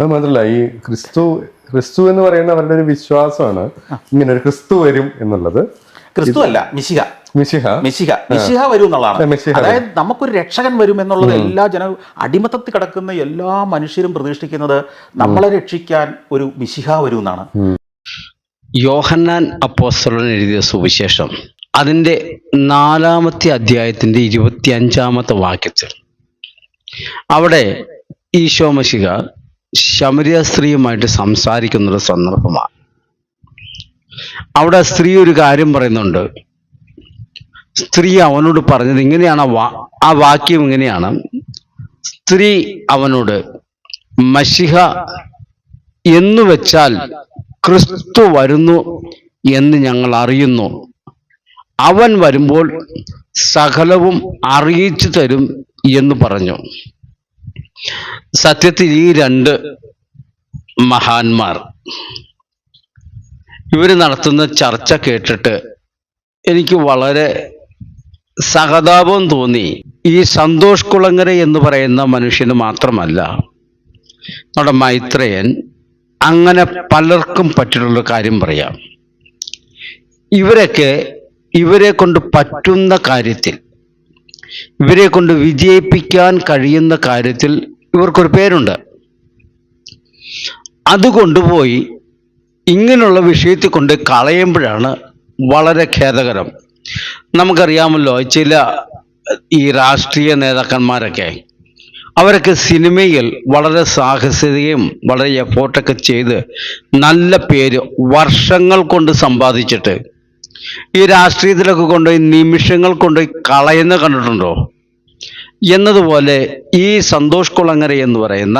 അത് മാത്രല്ല, ഈ ക്രിസ്തു എന്ന് പറയുന്ന അവരുടെ ഒരു വിശ്വാസമാണ്, ഇങ്ങനെ ഒരു ക്രിസ്തു വരും എന്നുള്ളത്. ക്രിസ്തു അല്ല, മിശിഹ വരും എന്നുള്ളതാണ്. അതായത് നമുക്കൊരു രക്ഷകൻ വരും എന്നുള്ളത് എല്ലാ അടിമത്തത്തിൽ കിടക്കുന്ന എല്ലാ മനുഷ്യരും പ്രതീക്ഷിക്കുന്നത് നമ്മളെ രക്ഷിക്കാൻ ഒരു മിശിഹ വരും എന്നാണ്. യോഹന്നാൻ അപ്പോസ്തലൻ എഴുതിയ സുവിശേഷം അതിൻ്റെ 4-ാമത്തെ അധ്യായത്തിൻ്റെ 25-ാമത്തെ വാക്യത്തിൽ അവിടെ ഈശോ മിശിഹ ശമരിയ സ്ത്രീയുമായിട്ട് സംസാരിക്കുന്നൊരു സന്ദർഭമാണ്. അവിടെ സ്ത്രീ ഒരു കാര്യം പറയുന്നുണ്ട്. സ്ത്രീ അവനോട് പറഞ്ഞത് ഇങ്ങനെയാണ്, ആ വാക്യം ഇങ്ങനെയാണ്: സ്ത്രീ അവനോട്, മശിഹ എന്നു വെച്ചാൽ ക്രിസ്തു വരുന്നു എന്ന് ഞങ്ങൾ അറിയുന്നു. അവൻ വരുമ്പോൾ സകലവും അറിയിച്ചു തരും എന്ന് പറഞ്ഞു. സത്യത്തിൽ ഈ രണ്ട് മഹാന്മാർ ഇവർ നടത്തുന്ന ചർച്ച കേട്ടിട്ട് എനിക്ക് വളരെ സഹതാപം തോന്നി. ഈ സന്തോഷ് കുളങ്ങര എന്ന് പറയുന്ന മനുഷ്യന് മാത്രമല്ല, നമ്മുടെ മൈത്രേയൻ, അങ്ങനെ പലർക്കും പറ്റിയുള്ള കാര്യം പറയാം. ഇവരെ കൊണ്ട് പറ്റുന്ന കാര്യത്തിൽ, ഇവരെ കൊണ്ട് വിജയിപ്പിക്കാൻ കഴിയുന്ന കാര്യത്തിൽ ഇവർക്കൊരു പേരുണ്ട്. അത് കൊണ്ടുപോയി ഇങ്ങനെയുള്ള വിഷയത്തിൽ കൊണ്ട് കളയുമ്പോഴാണ് വളരെ ഖേദകരം. നമുക്കറിയാമല്ലോ, ചില ഈ രാഷ്ട്രീയ നേതാക്കന്മാരൊക്കെ അവരൊക്കെ സിനിമയിൽ വളരെ സാഹസികയും വളരെ എഫോർട്ടൊക്കെ ചെയ്ത് നല്ല പേര് വർഷങ്ങൾ കൊണ്ട് സമ്പാദിച്ചിട്ട് ഈ രാഷ്ട്രീയത്തിലൊക്കെ കൊണ്ടുപോയി നിമിഷങ്ങൾ കൊണ്ടുപോയി കളയുന്ന കണ്ടിട്ടുണ്ടോ? എന്നതുപോലെ ഈ സന്തോഷ് കുളങ്ങര എന്ന് പറയുന്ന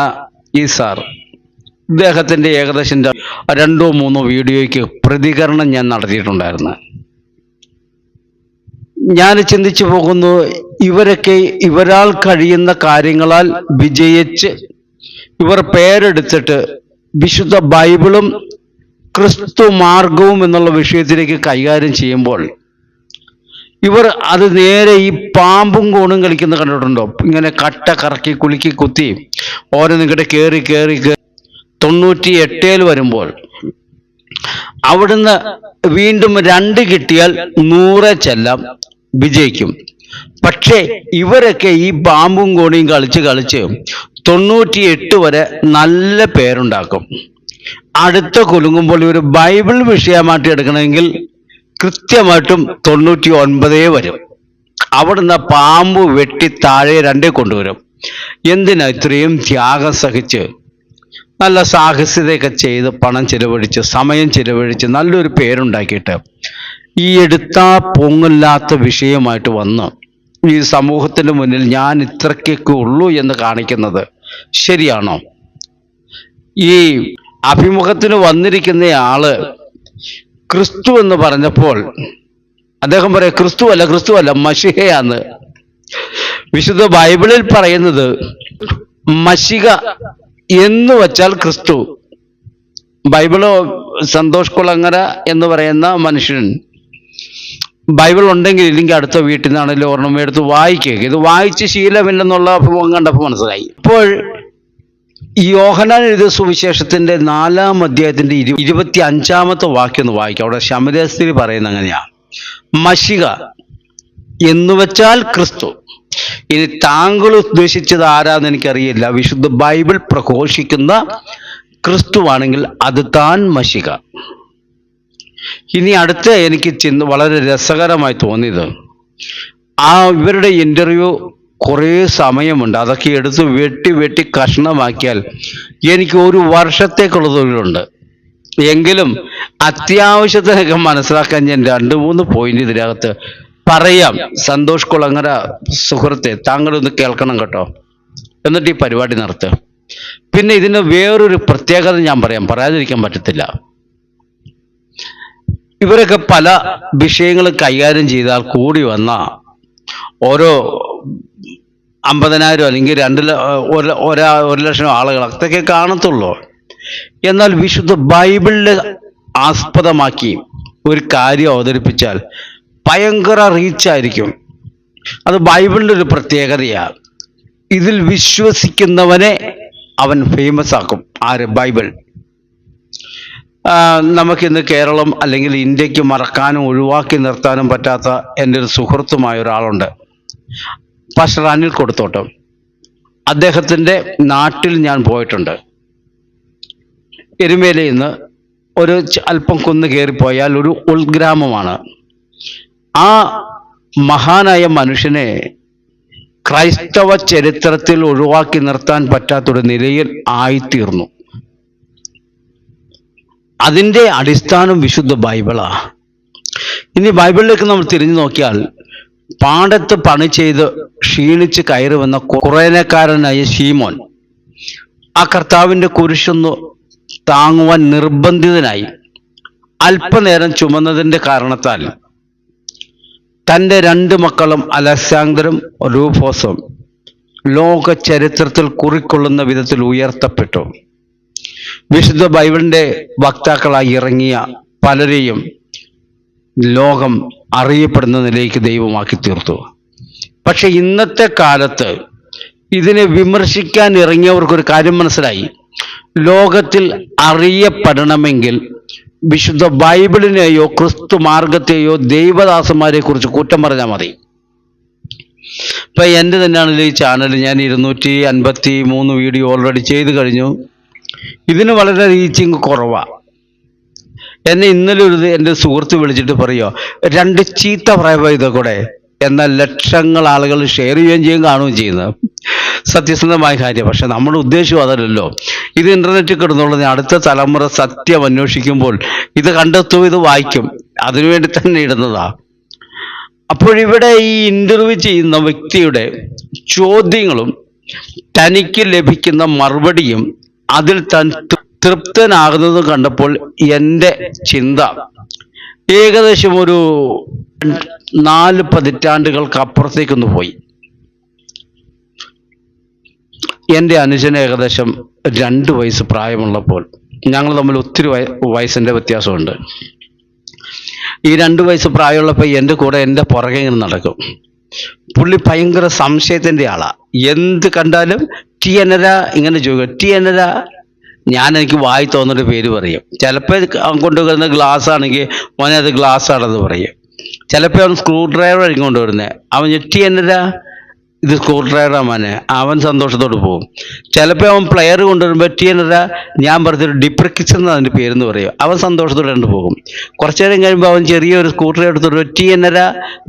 ഈ സാർ, ഇദ്ദേഹത്തിൻ്റെ ഏകദേശം 2-3 വീഡിയോയ്ക്ക് പ്രതികരണം ഞാൻ നടത്തിയിട്ടുണ്ടായിരുന്നു. ഞാൻ ചിന്തിച്ചു പോകുന്നു, ഇവരൊക്കെ ഇവരാൾ കഴിയുന്ന കാര്യങ്ങളാൽ വിജയിച്ച് ഇവർ പേരെടുത്തിട്ട് വിശുദ്ധ ബൈബിളും ക്രിസ്തു മാർഗവും എന്നുള്ള വിഷയത്തിലേക്ക് കൈകാര്യം ചെയ്യുമ്പോൾ ഇവർ അത് നേരെ ഈ പാമ്പും കോണും കളിക്കുന്ന കണ്ടിട്ടുണ്ടോ? ഇങ്ങനെ കട്ട കറക്കി കുലുക്കി കുത്തി ഓരോ നിങ്ങടെ കയറി 98 വരുമ്പോൾ അവിടുന്ന് വീണ്ടും 2 കിട്ടിയാൽ 100 ചെല്ലാം വിജയിക്കും. പക്ഷേ ഇവരൊക്കെ ഈ പാമ്പും കോണിയും കളിച്ച് 98 വരെ നല്ല പേരുണ്ടാക്കും. അടുത്ത കുലുങ്ങുമ്പോൾ ഇവർ ബൈബിൾ വിഷയമായിട്ട് എടുക്കണമെങ്കിൽ കൃത്യമായിട്ടും 99 വരും. അവിടുന്ന് പാമ്പ് വെട്ടി താഴെ 2 കൊണ്ടുവരും. എന്തിനാ ഇത്രയും ത്യാഗം സഹിച്ച് നല്ല സാഹസികതയൊക്കെ ചെയ്ത് പണം ചിലവഴിച്ച് സമയം ചിലവഴിച്ച് നല്ലൊരു പേരുണ്ടാക്കിയിട്ട് ഈ എടുത്താ പൊങ്ങില്ലാത്ത വിഷയമായിട്ട് വന്ന് ഈ സമൂഹത്തിന് മുന്നിൽ ഞാൻ ഇത്രയ്ക്കൊക്കെ ഉള്ളൂ എന്ന് കാണിക്കുന്നത് ശരിയാണോ? ഈ അഭിമുഖത്തിന് വന്നിരിക്കുന്ന ആള് ക്രിസ്തു എന്ന് പറഞ്ഞപ്പോൾ അദ്ദേഹം പറയാം, ക്രിസ്തു അല്ല മശിഹയാന്ന്. വിശുദ്ധ ബൈബിളിൽ പറയുന്നത് മശിഹ എന്ന് വച്ചാൽ ക്രിസ്തു. ബൈബിളോ സന്തോഷ് കുളങ്ങര എന്ന് പറയുന്ന മനുഷ്യൻ ബൈബിൾ ഉണ്ടെങ്കിൽ ഇല്ലെങ്കിൽ അടുത്ത വീട്ടിൽ നിന്നാണെങ്കിലും ഒരെണ്ണം എടുത്ത് വായിക്കുക. ഇത് വായിച്ച് ശീലമില്ലെന്നുള്ള അഭിമുഖം കണ്ടപ്പോൾ മനസ്സിലായി. ഇപ്പോൾ ഈ യോഹന്നാൻ എഴുതിയ സുവിശേഷത്തിന്റെ 4-ാം അധ്യായത്തിന്റെ 25-ാമത്തെ വാക്യം ഒന്ന് വായിക്കാം. അവിടെ ശമരിയസ്ത്രീ പറയുന്ന അങ്ങനെയാ: മശിഹ എന്ന് വെച്ചാൽ ക്രിസ്തു. ഇനി താങ്കൾ ഉദ്ദേശിച്ചത് ആരാന്ന് എനിക്കറിയില്ല. വിശുദ്ധ ബൈബിൾ പ്രഘോഷിക്കുന്ന ക്രിസ്തുവാണെങ്കിൽ അത് താൻ മശിഹ. ഇനി അടുത്ത എനിക്ക് വളരെ രസകരമായി തോന്നിയത്, ഇവരുടെ ഇന്റർവ്യൂ കുറേ സമയമുണ്ട്. അതൊക്കെ എടുത്ത് വെട്ടി കഷ്ണമാക്കിയാൽ എനിക്ക് 1 വർഷത്തേക്കുള്ള തൊഴിലുണ്ട്. എങ്കിലും അത്യാവശ്യത്തിനൊക്കെ മനസ്സിലാക്കാൻ ഞാൻ 2-3 പോയിന്റ് ഇതിനകത്ത് പറയാം. സന്തോഷ് കുളങ്ങര സുഹൃത്തെ, താങ്കളൊന്ന് കേൾക്കണം കേട്ടോ, എന്നിട്ട് ഈ പരിപാടി നടത്തുക. പിന്നെ ഇതിന് വേറൊരു പ്രത്യേകത ഞാൻ പറയാതിരിക്കാൻ പറ്റത്തില്ല. ഇവരൊക്കെ പല വിഷയങ്ങൾ കൈകാര്യം ചെയ്താൽ കൂടി വന്ന ഓരോ 50,000 അല്ലെങ്കിൽ 1 ലക്ഷം ആളുകൾ അതൊക്കെ കാണത്തുള്ളൂ. എന്നാൽ വിശുദ്ധ ബൈബിളിനെ ആസ്പദമാക്കി ഒരു കാര്യം അവതരിപ്പിച്ചാൽ ഭയങ്കര റീച്ചായിരിക്കും. അത് ബൈബിളിൻ്റെ ഒരു പ്രത്യേകതയാണ്. ഇതിൽ വിശ്വസിക്കുന്നവനെ അവൻ ഫേമസ് ആക്കും. ആര്? ബൈബിൾ. നമുക്കിന്ന് കേരളം അല്ലെങ്കിൽ ഇന്ത്യക്ക് മറക്കാനും ഒഴിവാക്കി നിർത്താനും പറ്റാത്ത എൻ്റെ ഒരു സുഹൃത്തുമായ ഒരാളുണ്ട്, പാസ്റ്റർ അനിൽ കൊടുത്തോട്ടം. അദ്ദേഹത്തിൻ്റെ നാട്ടിൽ ഞാൻ പോയിട്ടുണ്ട്. എരുമേലിയിൽ നിന്ന് ഒരു അല്പം കുന്ന് കയറിപ്പോയാൽ ഒരു ഉൾഗ്രാമമാണ്. ആ മഹാനായ മനുഷ്യനെ ക്രൈസ്തവ ചരിത്രത്തിൽ ഒഴിവാക്കി നിർത്താൻ പറ്റാത്തൊരു നിലയിൽ ആയിത്തീർന്നു. അതിൻ്റെ അടിസ്ഥാനം വിശുദ്ധ ബൈബിളാ. ഇനി ബൈബിളിലേക്ക് നമ്മൾ തിരിഞ്ഞു നോക്കിയാൽ, പാടത്ത് പണി ചെയ്ത് ക്ഷീണിച്ച് കയറി വന്ന കുറേനക്കാരനായ ശീമോൻ ആ കർത്താവിൻ്റെ കുരിശൊന്ന് താങ്ങുവാൻ നിർബന്ധിതനായി. അല്പനേരം ചുമന്നതിൻ്റെ കാരണത്താൽ തൻ്റെ 2 മക്കളും അലക്സാണ്ടറും റൂഫോസും ലോക ചരിത്രത്തിൽ കുറിക്കൊള്ളുന്ന വിധത്തിൽ ഉയർത്തപ്പെട്ടു. വിശുദ്ധ ബൈബിളിൻ്റെ വക്താക്കളായി ഇറങ്ങിയ പലരെയും ലോകം അറിയപ്പെടുന്ന നിലയ്ക്ക് ദൈവമാക്കി തീർത്തു. പക്ഷെ ഇന്നത്തെ കാലത്ത് ഇതിനെ വിമർശിക്കാൻ ഇറങ്ങിയവർക്കൊരു കാര്യം മനസ്സിലായി. ലോകത്തിൽ അറിയപ്പെടണമെങ്കിൽ വിശുദ്ധ ബൈബിളിനെയോ ക്രിസ്തു മാർഗത്തെയോ ദൈവദാസന്മാരെ കുറിച്ച് കുറ്റം പറഞ്ഞാൽ മതി. ഇപ്പം എൻ്റെ തന്നെയാണല്ലോ ഈ ചാനൽ, ഞാൻ 253 വീഡിയോ ഓൾറെഡി ചെയ്ത് കഴിഞ്ഞു. ഇതിന് വളരെ റീച്ചിങ് കുറവാണ്. എന്നെ ഇന്നലെ എൻ്റെ സുഹൃത്ത് വിളിച്ചിട്ട് പറയുമോ, 2 ചീത്ത പറയുക ഇതൊക്കെ കൂടെ, എന്നാൽ ലക്ഷങ്ങൾ ആളുകൾ ഷെയർ ചെയ്യുകയും ചെയ്യും, കാണുകയും ചെയ്യുന്നത് സത്യസന്ധമായ കാര്യം. പക്ഷെ നമ്മുടെ ഉദ്ദേശം അതല്ലല്ലോ. ഇത് ഇൻ്റർനെറ്റിൽ കിടന്നുള്ളത് അടുത്ത തലമുറ സത്യം അന്വേഷിക്കുമ്പോൾ ഇത് കണ്ടെത്തും, ഇത് വായിക്കും, അതിനുവേണ്ടി തന്നെ ഇടുന്നതാ. അപ്പോഴിവിടെ ഈ ഇൻ്റർവ്യൂ ചെയ്യുന്ന വ്യക്തിയുടെ ചോദ്യങ്ങളും തനിക്ക് ലഭിക്കുന്ന മറുപടിയും അതിൽ താൻ തൃപ്തനാകുന്നതും കണ്ടപ്പോൾ എൻ്റെ ചിന്ത ഏകദേശം ഒരു 4 പതിറ്റാണ്ടുകൾക്ക് അപ്പുറത്തേക്കൊന്ന് പോയി. എൻ്റെ അനുജന് ഏകദേശം 2 വയസ്സ് പ്രായമുള്ളപ്പോൾ, ഞങ്ങൾ തമ്മിൽ ഒത്തിരി വയസ്സിൻ്റെ വ്യത്യാസമുണ്ട്. ഈ 2 വയസ്സ് പ്രായമുള്ളപ്പോൾ എൻ്റെ കൂടെ എൻ്റെ പുറകെ ഇങ്ങനെ നടക്കും. പുള്ളി ഭയങ്കര സംശയത്തിൻ്റെ ആളാണ്. എന്ത് കണ്ടാലും ടി എന്നര ഇങ്ങനെ ചോദിക്കും, ടി എന്നര. എനിക്ക് വായി തോന്നുന്നൊരു പേര് പറയും. ചിലപ്പോൾ കൊണ്ടുവരുന്ന ഗ്ലാസ് ആണെങ്കിൽ മോനെ അത് ഗ്ലാസ് ആണെന്ന് പറയും. ചിലപ്പോൾ അവൻ സ്ക്രൂ ഡ്രൈവർ ആയിരിക്കും കൊണ്ടുവരുന്നത്. അവൻ ടി എന്നര ഇത് സ്ക്രൂ ഡ്രൈവറാ മോനെ, അവൻ സന്തോഷത്തോട് പോകും. ചിലപ്പോൾ അവൻ പ്ലെയർ കൊണ്ടുവരുമ്പോൾ ടി എന്നര ഞാൻ പറഞ്ഞൊരു ഡിപ്രിക്കിസ് എന്ന് അതിൻ്റെ പേരെന്ന് പറയും, അവൻ സന്തോഷത്തോടെ കൊണ്ട് പോകും. കുറച്ചു നേരം കഴിയുമ്പോൾ അവൻ ചെറിയൊരു സ്കൂട്ടർ എടുത്തിട്ട് ടി എന്നര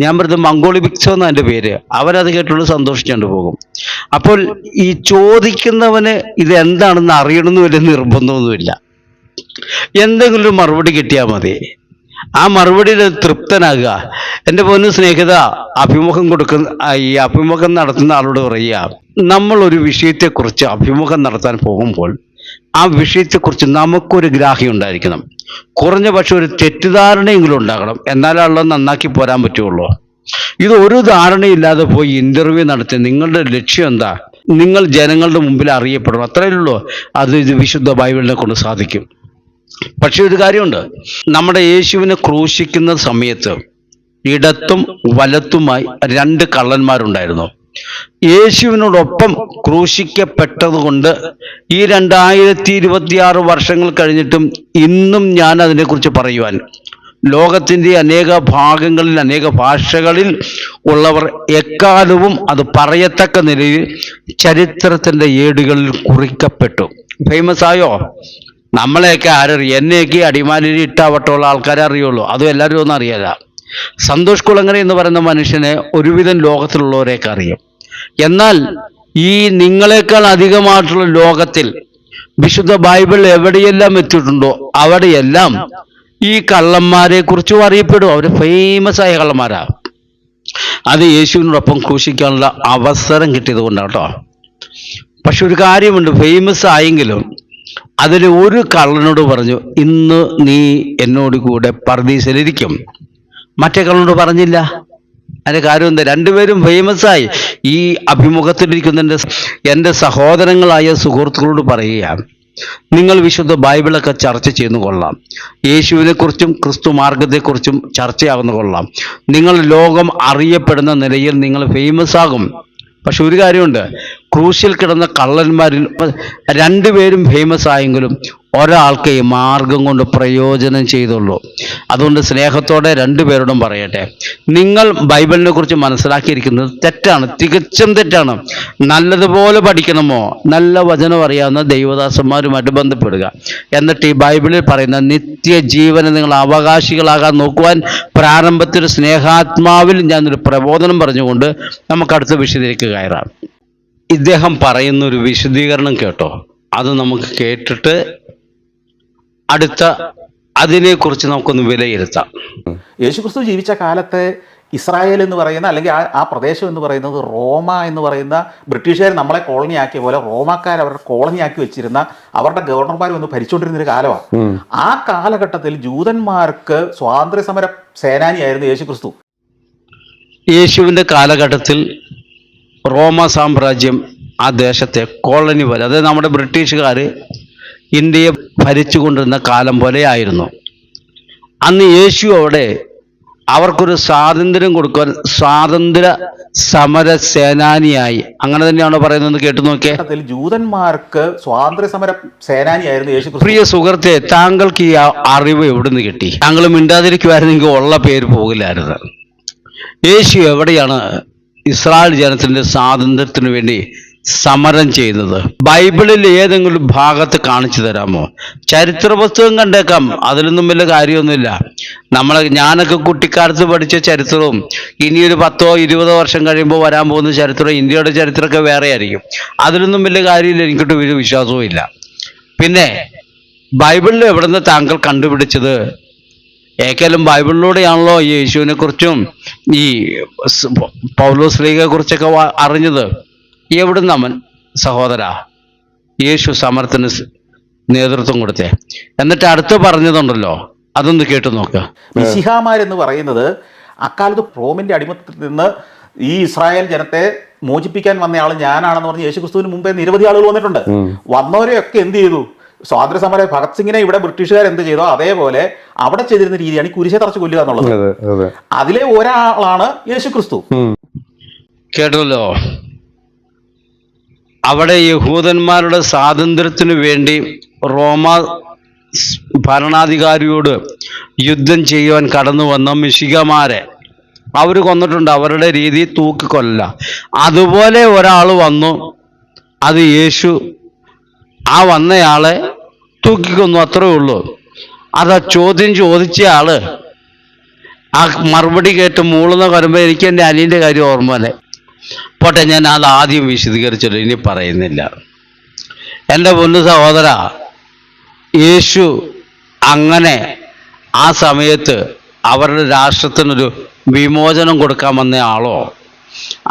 ഞാൻ പറഞ്ഞത് മംഗോളി ബിക്സോ എന്ന് അതിൻ്റെ പേര്, അവനത് കേട്ടുകൊണ്ട് സന്തോഷിച്ചുകൊണ്ട് പോകും. അപ്പോൾ ഈ ചോദിക്കുന്നവന് ഇത് എന്താണെന്ന് അറിയണമെന്ന് വലിയ നിർബന്ധമൊന്നുമില്ല. എന്തെങ്കിലും ഒരു മറുപടി കിട്ടിയാൽ മതി. ആ മറുപടിയിൽ തൃപ്തനാകുക. എൻ്റെ പൊന്നു സ്നേഹിത, ഈ അഭിമുഖം നടത്തുന്ന ആളോട് പറയുക, നമ്മൾ ഒരു വിഷയത്തെക്കുറിച്ച് അഭിമുഖം നടത്താൻ പോകുമ്പോൾ ആ വിഷയത്തെക്കുറിച്ച് നമുക്കൊരു ഗ്രാഹ്യം ഉണ്ടായിരിക്കണം. കുറഞ്ഞ പക്ഷെ ഒരു തെറ്റിദ്ധാരണയെങ്കിലും ഉണ്ടാകണം, എന്നാലാണല്ലോ നന്നാക്കി പോരാൻ പറ്റുള്ളൂ. ഇത് ഒരു ധാരണയില്ലാതെ പോയി ഇൻ്റർവ്യൂ നടത്തി നിങ്ങളുടെ ലക്ഷ്യം എന്താ? നിങ്ങൾ ജനങ്ങളുടെ മുമ്പിൽ അറിയപ്പെടണം, അത്രയേ ഉള്ളൂ. ഇത് വിശുദ്ധ ബൈബിളിനെ കൊണ്ട് സാധിക്കും. പക്ഷെ ഒരു കാര്യമുണ്ട്, നമ്മുടെ യേശുവിനെ ക്രൂശിക്കുന്ന സമയത്ത് ഇടത്തും വലത്തുമായി 2 കള്ളന്മാരുണ്ടായിരുന്നു. യേശുവിനോടൊപ്പം ക്രൂശിക്കപ്പെട്ടതുകൊണ്ട് ഈ 2026 വർഷങ്ങൾ കഴിഞ്ഞിട്ടും ഇന്നും ഞാൻ അതിനെക്കുറിച്ച് പറയുവാൻ ലോകത്തിൻ്റെ അനേക ഭാഗങ്ങളിൽ അനേക ഭാഷകളിൽ ഉള്ളവർ എക്കാലവും അത് പറയത്തക്ക നിലയിൽ ചരിത്രത്തിൻ്റെ ഏടുകളിൽ കുറിക്കപ്പെട്ടു. ഫേമസ് ആയോ? നമ്മളെയൊക്കെ ആരറിയും? എന്നെയൊക്കെ അടിമാലിയിൽ ഇട്ടാവട്ടമുള്ള ആൾക്കാരെ അറിയുള്ളൂ, അതും എല്ലാവരും ഒന്നും അറിയാല. സന്തോഷ് കുളങ്ങര എന്ന് പറയുന്ന മനുഷ്യനെ ഒരുവിധം ലോകത്തിലുള്ളവരെയൊക്കെ അറിയും. എന്നാൽ ഈ നിങ്ങളെക്കാൾ അധികമായിട്ടുള്ള ലോകത്തിൽ വിശുദ്ധ ബൈബിൾ എവിടെയെല്ലാം എത്തിയിട്ടുണ്ടോ അവിടെയെല്ലാം ഈ കള്ളന്മാരെ കുറിച്ചും അറിയപ്പെടും. അവർ ഫേമസ് ആയ കള്ളന്മാരാ. അത് യേശുവിനോടൊപ്പം ക്രൂശിക്കാനുള്ള അവസരം കിട്ടിയത് കൊണ്ടാണ് കേട്ടോ. പക്ഷെ ഒരു കാര്യമുണ്ട്, ഫേമസ് ആയെങ്കിലും അതിൽ ഒരു കള്ളനോട് പറഞ്ഞു, ഇന്ന് നീ എന്നോട് കൂടെ പർദീസയിലിരിക്കും. മറ്റേ കള്ളനോട് പറഞ്ഞില്ല. അതിൻ്റെ കാര്യം എന്താ? 2 പേരും ഫേമസായി. ഈ അഭിമുഖത്തിലിരിക്കുന്ന എൻ്റെ സഹോദരങ്ങളായ സുഹൃത്തുക്കളോട് പറയുകയാണ്, നിങ്ങൾ വിശുദ്ധ ബൈബിളൊക്കെ ചർച്ച ചെയ്യുന്നു കൊള്ളാം, യേശുവിനെക്കുറിച്ചും ക്രിസ്തു മാർഗത്തെക്കുറിച്ചും ചർച്ചയാകുന്നു കൊള്ളാം, നിങ്ങൾ ലോകം അറിയപ്പെടുന്ന നിലയിൽ നിങ്ങൾ ഫേമസ് ആകും. പക്ഷെ ഒരു കാര്യമുണ്ട്, ക്രൂശിൽ കിടന്ന കള്ളന്മാരിൽ രണ്ടുപേരും ഫേമസ് ആയെങ്കിലും ഒരാൾക്ക് ഈ മാർഗം കൊണ്ട് പ്രയോജനം ചെയ്തുള്ളൂ. അതുകൊണ്ട് സ്നേഹത്തോടെ രണ്ടുപേരോടും പറയട്ടെ, നിങ്ങൾ ബൈബിളിനെ കുറിച്ച് മനസ്സിലാക്കിയിരിക്കുന്നത് തെറ്റാണ്, തികച്ചും തെറ്റാണ്. നല്ലതുപോലെ പഠിക്കണമോ, നല്ല വചനം അറിയാവുന്ന ദൈവദാസന്മാരുമായിട്ട് ബന്ധപ്പെടുക. എന്നിട്ട് ഈ ബൈബിളിൽ പറയുന്ന നിത്യജീവനെ നിങ്ങൾ അവകാശികളാകാൻ നോക്കുവാൻ പ്രാരംഭത്തിൽ സ്നേഹാത്മാവിൽ ഞാനൊരു പ്രബോധനം പറഞ്ഞുകൊണ്ട് നമുക്ക് അടുത്ത വിഷയത്തിലേക്ക് കയറാം. ഇദ്ദേഹം പറയുന്ന ഒരു വിശദീകരണം കേട്ടോ, അത് നമുക്ക് കേട്ടിട്ട് അടുത്ത അതിനെക്കുറിച്ച് നമുക്കൊന്ന് വിലയിരുത്താം. യേശുക്രിസ്തു ജീവിച്ച കാലത്തെ ഇസ്രായേൽ എന്ന് പറയുന്ന അല്ലെങ്കിൽ ആ പ്രദേശം എന്ന് പറയുന്നത് റോമ എന്ന് പറയുന്ന ബ്രിട്ടീഷുകാർ നമ്മളെ കോളനിയാക്കിയ പോലെ റോമാക്കാർ അവരുടെ കോളനിയാക്കി വെച്ചിരുന്ന അവരുടെ ഗവർണർമാർ വന്ന് ഭരിച്ചുകൊണ്ടിരുന്നൊരു കാലമാണ്. ആ കാലഘട്ടത്തിൽ ജൂതന്മാർക്ക് സ്വാതന്ത്ര്യ സമര സേനാനിയായിരുന്നു യേശുക്രിസ്തു. യേശുവിൻ്റെ കാലഘട്ടത്തിൽ റോമ സാമ്രാജ്യം ആ ദേശത്തെ കോളനി പോലെ, അതായത് നമ്മുടെ ബ്രിട്ടീഷുകാർ ഇന്ത്യയെ ഭരിച്ചുകൊണ്ടിരുന്ന കാലം പോലെ ആയിരുന്നു. അന്ന് യേശു അവിടെ അവർക്കൊരു സ്വാതന്ത്ര്യം കൊടുക്കാൻ സ്വാതന്ത്ര്യ സമര സേനാനിയായി, അങ്ങനെ തന്നെയാണോ പറയുന്നത്? കേട്ടു നോക്കിയേ. ജൂതന്മാർക്ക് സ്വാതന്ത്ര്യ സമര സേനാനിയായിരുന്നു യേശു. പ്രിയ സുഹൃത്തെ, താങ്കൾക്ക് ഈ അറിവ് എവിടുന്ന് കിട്ടി? താങ്കൾ മിണ്ടാതിരിക്കുമായിരുന്നെങ്കിൽ ഉള്ള പേര് പോകില്ലായിരുന്നു. യേശു എവിടെയാണ് ഇസ്രായേൽ ജനത്തിന്റെ സ്വാതന്ത്ര്യത്തിന് വേണ്ടി സമരം ചെയ്യുന്നത്? ബൈബിളിൽ ഏതെങ്കിലും ഭാഗത്ത് കാണിച്ചു തരാമോ? ചരിത്ര പുസ്തകം കണ്ടേക്കാം, അതിലൊന്നും വലിയ കാര്യമൊന്നുമില്ല. ഞാനൊക്കെ കുട്ടിക്കാലത്ത് പഠിച്ച ചരിത്രവും ഇനിയൊരു 10-20 വർഷം കഴിയുമ്പോൾ വരാൻ പോകുന്ന ചരിത്രം, ഇന്ത്യയുടെ ചരിത്രമൊക്കെ വേറെ ആയിരിക്കും. അതിലൊന്നും വലിയ കാര്യമില്ല, എനിക്കൊട്ട് വലിയ വിശ്വാസവും ഇല്ല. പിന്നെ ബൈബിളിൽ എവിടുന്ന് താങ്കൾ കണ്ടുപിടിച്ചത്? ഏക്കാലും ബൈബിളിലൂടെയാണല്ലോ ഈ യേശുവിനെ കുറിച്ചും ഈ പൗലോസ് ശ്ലീഹയെ കുറിച്ചൊക്കെ അറിഞ്ഞത്. എവിടുന്ന് അവൻ സഹോദര യേശു സമരത്തിന് നേതൃത്വം കൊടുത്തേ? എന്നിട്ട് അടുത്ത് പറഞ്ഞതുണ്ടല്ലോ, അതൊന്ന് കേട്ടു നോക്ക്. മിശിഹാമാരെന്ന് പറയുന്നത് അക്കാലത്ത് റോമിന്റെ അടിമത്തത്തിൽ നിന്ന് ഈ ഇസ്രായേൽ ജനത്തെ മോചിപ്പിക്കാൻ വന്നയാൾ ഞാനാണെന്ന് പറഞ്ഞ് യേശുക്രിസ്തുവിന് മുമ്പേ നിരവധി ആളുകൾ വന്നിട്ടുണ്ട്. വന്നവരെയൊക്കെ എന്ത് ചെയ്തു? സ്വാതന്ത്ര്യ സമര ഭഗത് സിംഗിനെ ഇവിടെ ബ്രിട്ടീഷുകാർ എന്ത് ചെയ്തോ അതേപോലെ അവിടെ ചെയ്തിരുന്ന രീതിയാണ് ഈ കുരിശെ തറച്ച് കൊല്ലുക എന്നുള്ളത്. അതിലെ ഒരാളാണ് യേശുക്രിസ്തു. കേട്ടല്ലോ, അവിടെ യഹൂദന്മാരുടെ സ്വാതന്ത്ര്യത്തിനു വേണ്ടി റോമ ഭരണാധികാരിയോട് യുദ്ധം ചെയ്യുവാൻ കടന്നു വന്ന മിശിഹമാരെ അവർ കൊന്നിട്ടുണ്ട്. അവരുടെ രീതി തൂക്കിക്കൊല്ല. അതുപോലെ ഒരാൾ വന്നു, അത് യേശു ആ വന്നയാളെ തൂക്കിക്കൊന്നു, അത്രേ ഉള്ളൂ. അതാ ചോദ്യം ചോദിച്ച ആള് ആ മറുപടി കേട്ട് മൂളുന്ന വരുമ്പോൾ എനിക്ക് എൻ്റെ അനിയൻ്റെ കാര്യം ഓർമ്മ തന്നെ. പോട്ടെ, ഞാൻ അത് ആദ്യം വിശദീകരിച്ചല്ലോ, ഇനി പറയുന്നില്ല. എൻ്റെ പൊന്നു സഹോദര, യേശു അങ്ങനെ ആ സമയത്ത് അവരുടെ രാഷ്ട്രത്തിനൊരു വിമോചനം കൊടുക്കാൻ വന്ന ആളോ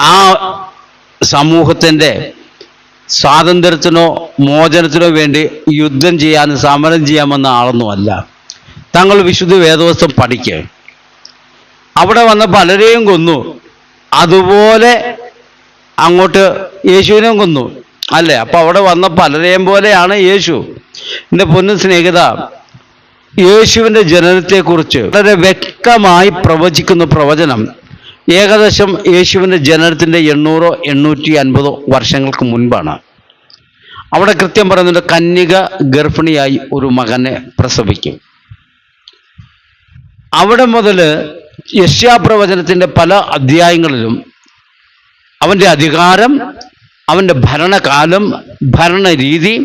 ആ സമൂഹത്തിൻ്റെ സ്വാതന്ത്ര്യത്തിനോ മോചനത്തിനോ വേണ്ടി യുദ്ധം ചെയ്യാൻ സമരം ചെയ്യാമെന്ന ആളൊന്നുമല്ല. താങ്കൾ വിശുദ്ധ വേദപുസ്തകം പഠിക്കുക. അവിടെ വന്ന പലരെയും കൊന്നു, അതുപോലെ അങ്ങോട്ട് യേശുവിനെയും കൊന്നു അല്ലേ? അപ്പൊ അവിടെ വന്ന പലരെയും പോലെയാണ് യേശു. എൻ്റെ പൊന്നു സ്നേഹിത, യേശുവിൻ്റെ ജനനത്തെക്കുറിച്ച് വളരെ വ്യക്തമായി പ്രവചിക്കുന്ന പ്രവചനം ഏകദേശം യേശുവിൻ്റെ ജനനത്തിൻ്റെ 800-850 വർഷങ്ങൾക്ക് മുൻപാണ്. അവിടെ കൃത്യം പറയുന്നുണ്ട്, കന്യക ഗർഭിണിയായി ഒരു മകനെ പ്രസവിക്കും. അവിടെ മുതൽ യെശയ്യാപ്രവചനത്തിൻ്റെ പല അധ്യായങ്ങളിലും അവൻ്റെ അധികാരം, അവൻ്റെ ഭരണകാലം, ഭരണരീതി,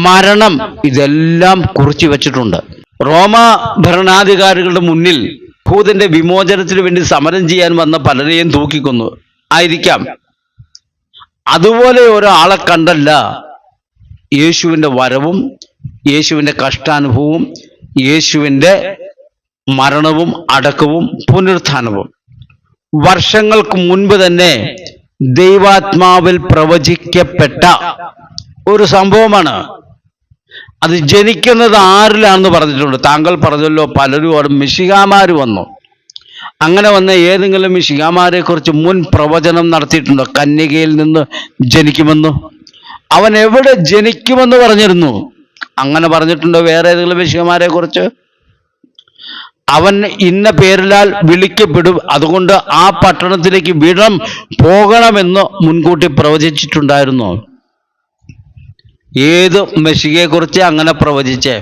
മരണം ഇതെല്ലാം കുറിച്ചു വച്ചിട്ടുണ്ട്. റോമ ഭരണാധികാരികളുടെ മുന്നിൽ യഹൂദന്റെ വിമോചനത്തിന് വേണ്ടി സമരം ചെയ്യാൻ വന്ന പലരെയും തൂക്കിക്കൊന്നു ആയിരിക്കാം. അതുപോലെ ഒരാളെ കണ്ടല്ല യേശുവിൻ്റെ വരവും യേശുവിൻ്റെ കഷ്ടാനുഭവവും യേശുവിൻ്റെ മരണവും അടക്കവും പുനരുത്ഥാനവും വർഷങ്ങൾക്ക് മുൻപ് തന്നെ ദൈവാത്മാവിൽ പ്രവചിക്കപ്പെട്ട ഒരു സംഭവമാണ്. അത് ജനിക്കുന്നത് ആരിലാണെന്ന് പറഞ്ഞിട്ടുണ്ട്. താങ്കൾ പറഞ്ഞല്ലോ, പലരും അവിടെ മിശിഹാമാർ വന്നു. അങ്ങനെ വന്ന ഏതെങ്കിലും മിശിഹാമാരെ കുറിച്ച് മുൻ പ്രവചനം നടത്തിയിട്ടുണ്ടോ? കന്യകയിൽ നിന്ന് ജനിക്കുമെന്ന് അവൻ എവിടെ ജനിക്കുമെന്ന് പറഞ്ഞിരുന്നു? അങ്ങനെ പറഞ്ഞിട്ടുണ്ടോ വേറെ ഏതെങ്കിലും മിശിഹാമാരെ കുറിച്ച്? അവൻ ഇന്ന പേരിലാൽ വിളിക്കപ്പെടും, അതുകൊണ്ട് ആ പട്ടണത്തിലേക്ക് പോകണമെന്ന് മുൻകൂട്ടി പ്രവചിച്ചിട്ടുണ്ടായിരുന്നു. ഏത് മെശിഹയെക്കുറിച്ച് അങ്ങനെ പ്രവചിച്ചേ?